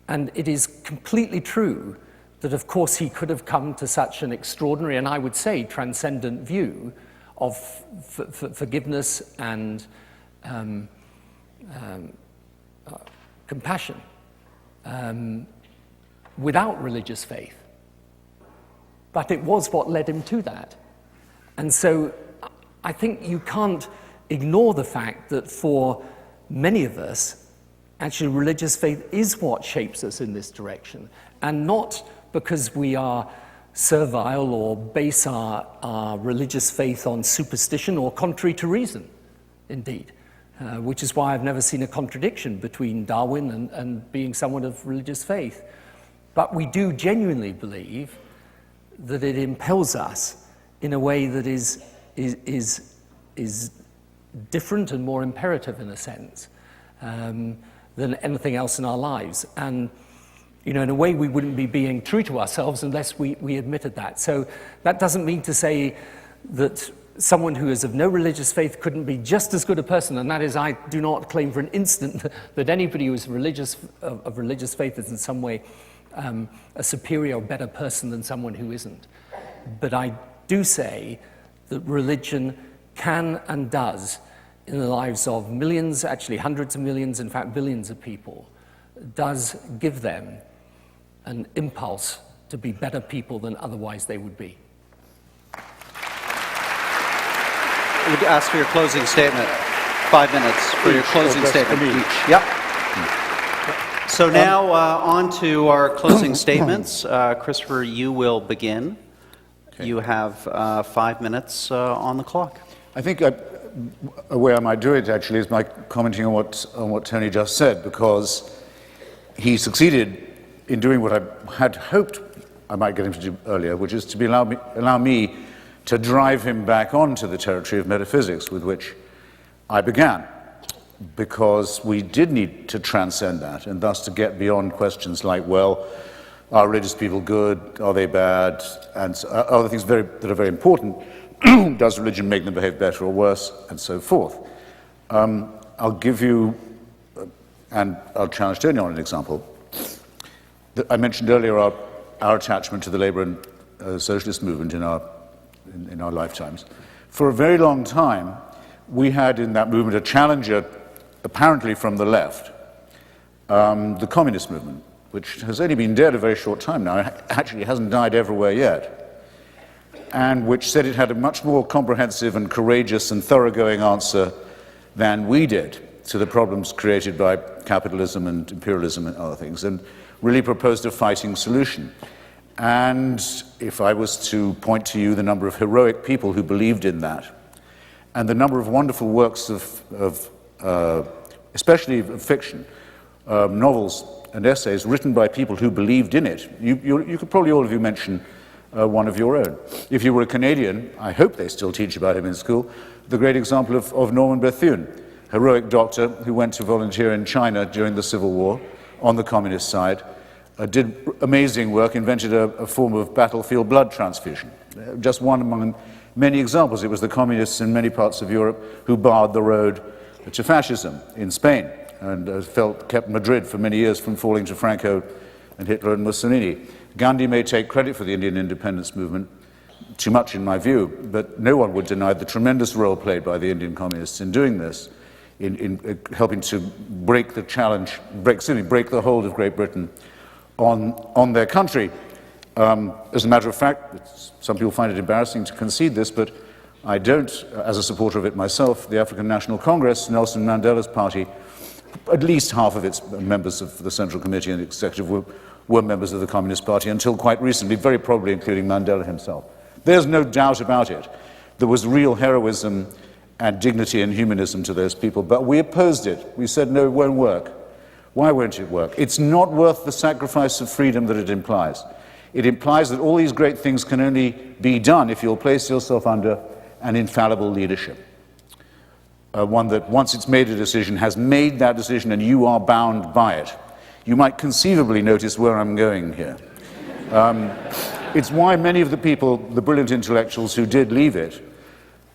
And it is completely true that, of course, he could have come to such an extraordinary, and I would say transcendent view of forgiveness and compassion without religious faith. But it was what led him to that. And so I think you can't ignore the fact that for many of us, actually religious faith is what shapes us in this direction, and not because we are servile or base our religious faith on superstition or contrary to reason, indeed, which is why I've never seen a contradiction between Darwin and being someone of religious faith. But we do genuinely believe that it impels us in a way that is different and more imperative, in a sense, than anything else in our lives. And, you know, in a way we wouldn't be being true to ourselves unless we admitted that. So that doesn't mean to say that someone who is of no religious faith couldn't be just as good a person, and that is, I do not claim for an instant that anybody who is of religious faith is in some way a superior or better person than someone who isn't. But I do say that religion can and does, in the lives of millions, actually hundreds of millions, in fact billions of people, does give them an impulse to be better people than otherwise they would be. I would ask for your closing statement. 5 minutes for your closing statement each. Yep. So now on to our closing statements. Christopher, you will begin. Okay. You have 5 minutes on the clock. I think a way I might do it, actually, is by commenting on what Tony just said, because he succeeded in doing what I had hoped I might get him to do earlier, which is to allow me to drive him back onto the territory of metaphysics, with which I began, because we did need to transcend that, and thus to get beyond questions like, well, are religious people good, are they bad, and other things that are very important. Does religion make them behave better or worse, and so forth. I'll give you, and I'll challenge Tony on an example. I mentioned earlier our attachment to the labor and socialist movement in our lifetimes. For a very long time, we had in that movement a challenger, apparently from the left, the communist movement, which has only been dead a very short time now. Actually, it hasn't died everywhere yet, and which said it had a much more comprehensive and courageous and thoroughgoing answer than we did to the problems created by capitalism and imperialism and other things, and really proposed a fighting solution. And if I was to point to you the number of heroic people who believed in that, and the number of wonderful works of especially of fiction, novels and essays written by people who believed in it. You could probably all of you mention one of your own. If you were a Canadian, I hope they still teach about him in school, the great example of Norman Bethune, heroic doctor who went to volunteer in China during the Civil War on the communist side, did amazing work, invented a form of battlefield blood transfusion. Just one among many examples. It was the communists in many parts of Europe who barred the road to fascism in Spain and kept Madrid for many years from falling to Franco and Hitler and Mussolini. Gandhi may take credit for the Indian independence movement, too much in my view, but no one would deny the tremendous role played by the Indian communists in doing this, in helping to break the challenge, break the hold of Great Britain on their country. As a matter of fact, some people find it embarrassing to concede this, but I don't, as a supporter of it myself. The African National Congress, Nelson Mandela's party, at least half of its members of the Central Committee and the Executive were members of the Communist Party until quite recently, very probably including Mandela himself. There's no doubt about it. There was real heroism and dignity and humanism to those people, but we opposed it. We said, no, it won't work. Why won't it work? It's not worth the sacrifice of freedom that it implies. It implies that all these great things can only be done if you'll place yourself under an infallible leadership. One that, once it's made a decision, has made that decision and you are bound by it. You might conceivably notice where I'm going here. It's why many of the people, the brilliant intellectuals who did leave it,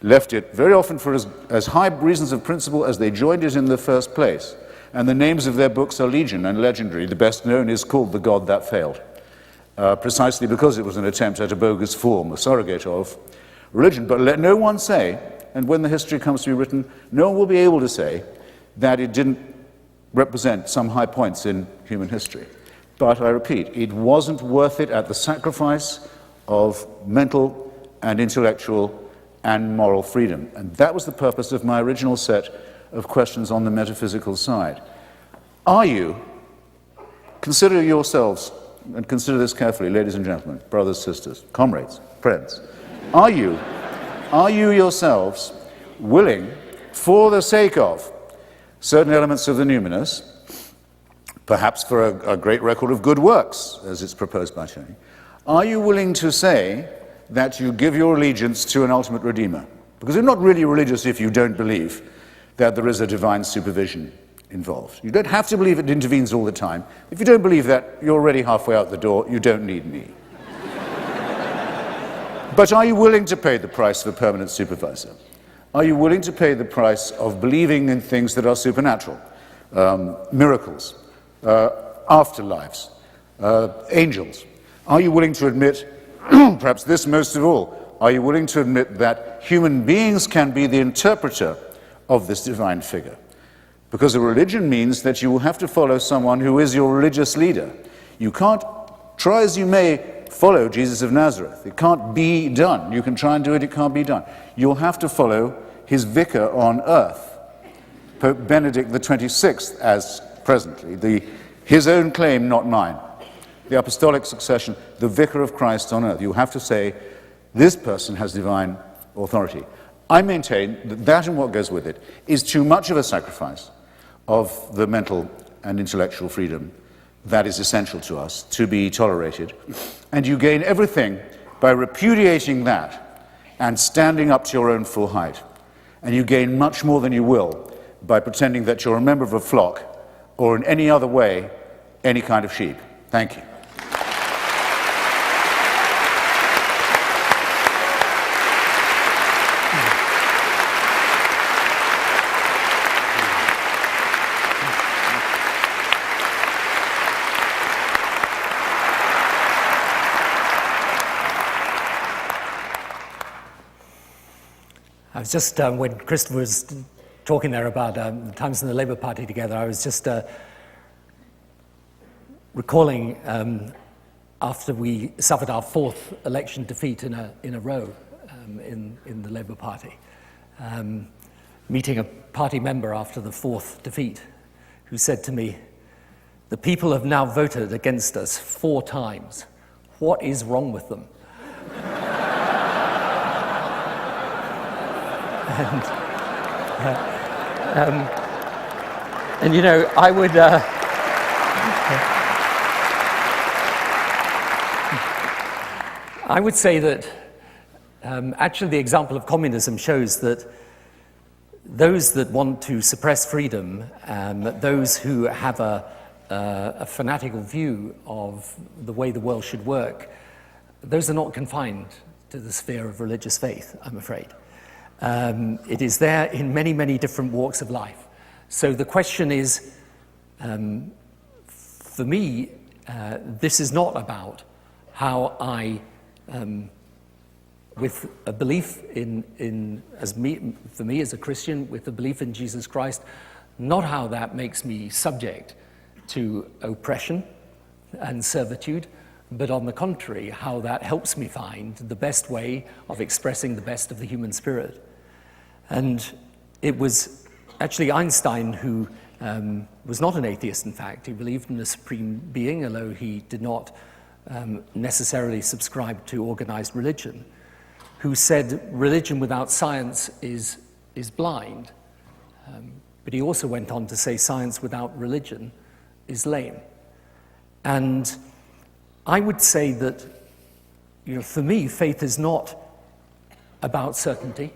left it very often for as high reasons of principle as they joined it in the first place. And the names of their books are legion and legendary. The best known is called The God That Failed, precisely because it was an attempt at a bogus form, a surrogate of religion. But let no one say, and when the history comes to be written, no one will be able to say that it didn't represent some high points in human history. But I repeat, it wasn't worth it at the sacrifice of mental and intellectual and moral freedom. And that was the purpose of my original set of questions on the metaphysical side. Are you, consider yourselves, and consider this carefully, ladies and gentlemen, brothers, sisters, comrades, friends, are you yourselves willing, for the sake of certain elements of the numinous, perhaps for a great record of good works, as it's proposed by Tony, are you willing to say that you give your allegiance to an ultimate Redeemer? Because you're not really religious if you don't believe that there is a divine supervision involved. You don't have to believe it intervenes all the time. If you don't believe that, you're already halfway out the door. You don't need me. But are you willing to pay the price of a permanent supervisor? Are you willing to pay the price of believing in things that are supernatural? Miracles, afterlives, angels. Are you willing to admit, perhaps this most of all, are you willing to admit that human beings can be the interpreter of this divine figure? Because a religion means that you will have to follow someone who is your religious leader. You can't, try as you may, follow Jesus of Nazareth. It can't be done. You can try and do it, it can't be done. You'll have to follow his vicar on earth, Pope Benedict the 26th, as presently, his own claim, not mine. The apostolic succession, the vicar of Christ on earth. You have to say, this person has divine authority. I maintain that that and what goes with it is too much of a sacrifice of the mental and intellectual freedom that is essential to us to be tolerated. And you gain everything by repudiating that and standing up to your own full height. And you gain much more than you will by pretending that you're a member of a flock or in any other way, any kind of sheep. Thank you. I was just, when Christopher was talking there about the times in the Labour Party together, I was just recalling after we suffered our fourth election defeat in a row in the Labour Party, meeting a party member after the fourth defeat who said to me, "The people have now voted against us 4 times. What is wrong with them?" And you know, I would I would say that actually the example of communism shows that those that want to suppress freedom, those who have a fanatical view of the way the world should work, those are not confined to the sphere of religious faith, I'm afraid. It is there in many, many different walks of life. So the question is, for me, this is not about how I, with a belief for me as a Christian, with a belief in Jesus Christ, not how that makes me subject to oppression and servitude, but on the contrary, how that helps me find the best way of expressing the best of the human spirit. And it was actually Einstein who was not an atheist, in fact. He believed in a supreme being, although he did not necessarily subscribe to organized religion, who said religion without science is blind. But he also went on to say science without religion is lame. And I would say that, for me, faith is not about certainty.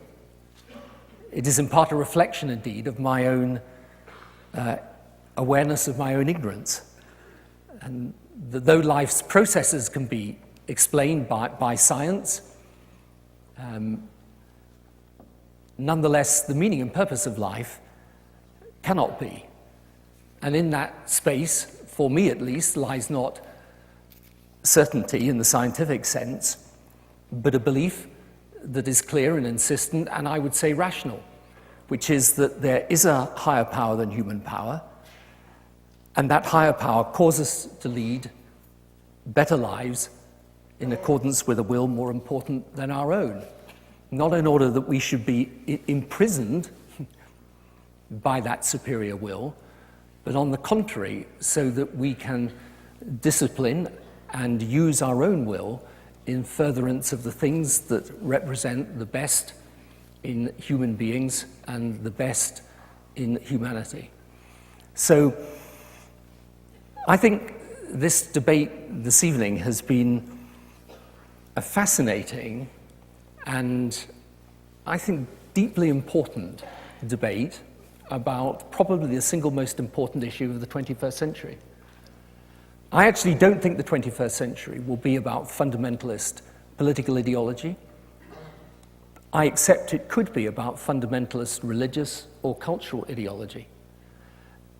It is in part a reflection, indeed, of my own awareness of my own ignorance. And that though life's processes can be explained by science, nonetheless, the meaning and purpose of life cannot be. And in that space, for me at least, lies not certainty in the scientific sense, but a belief that is clear and insistent, and I would say rational, which is that there is a higher power than human power, and that higher power causes us to lead better lives in accordance with a will more important than our own. Not in order that we should be imprisoned by that superior will, but on the contrary, so that we can discipline and use our own will in furtherance of the things that represent the best in human beings and the best in humanity. So I think this debate this evening has been a fascinating and I think deeply important debate about probably the single most important issue of the 21st century. I actually don't think the 21st century will be about fundamentalist political ideology. I accept it could be about fundamentalist religious or cultural ideology.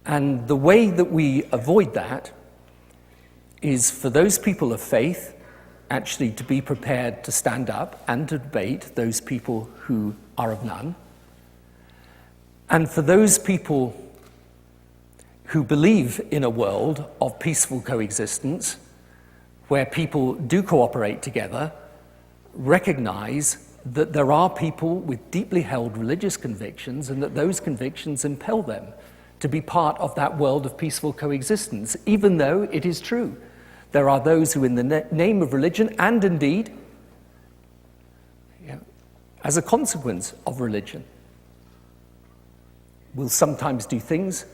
And the way that we avoid that is for those people of faith actually to be prepared to stand up and to debate those people who are of none. And for those people who believe in a world of peaceful coexistence, where people do cooperate together, recognize that there are people with deeply held religious convictions and that those convictions impel them to be part of that world of peaceful coexistence, even though it is true. There are those who, in the name of religion, and indeed, as a consequence of religion, will sometimes do things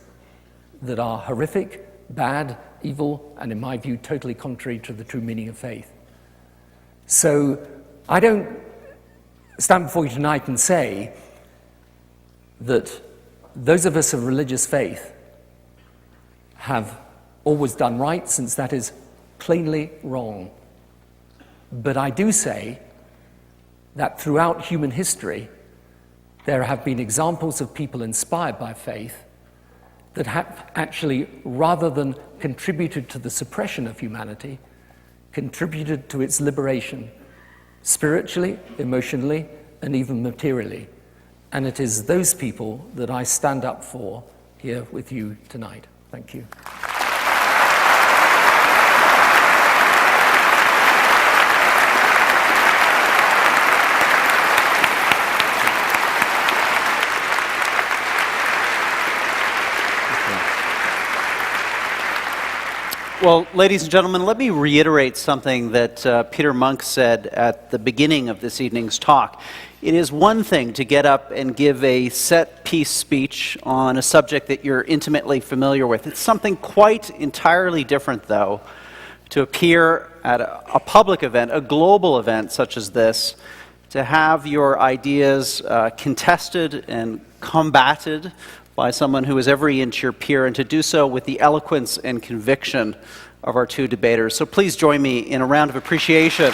that are horrific, bad, evil, and in my view, totally contrary to the true meaning of faith. So I don't stand before you tonight and say that those of us of religious faith have always done right, since that is plainly wrong. But I do say that throughout human history, there have been examples of people inspired by faith that have actually, rather than contributed to the suppression of humanity, contributed to its liberation, spiritually, emotionally, and even materially. And it is those people that I stand up for here with you tonight. Thank you. Well, ladies and gentlemen, let me reiterate something that Peter Munk said at the beginning of this evening's talk. It is one thing to get up and give a set-piece speech on a subject that you're intimately familiar with. It's something quite entirely different, though, to appear at a public event, a global event such as this, to have your ideas contested and combated by someone who is every inch your peer, and to do so with the eloquence and conviction of our two debaters. So please join me in a round of appreciation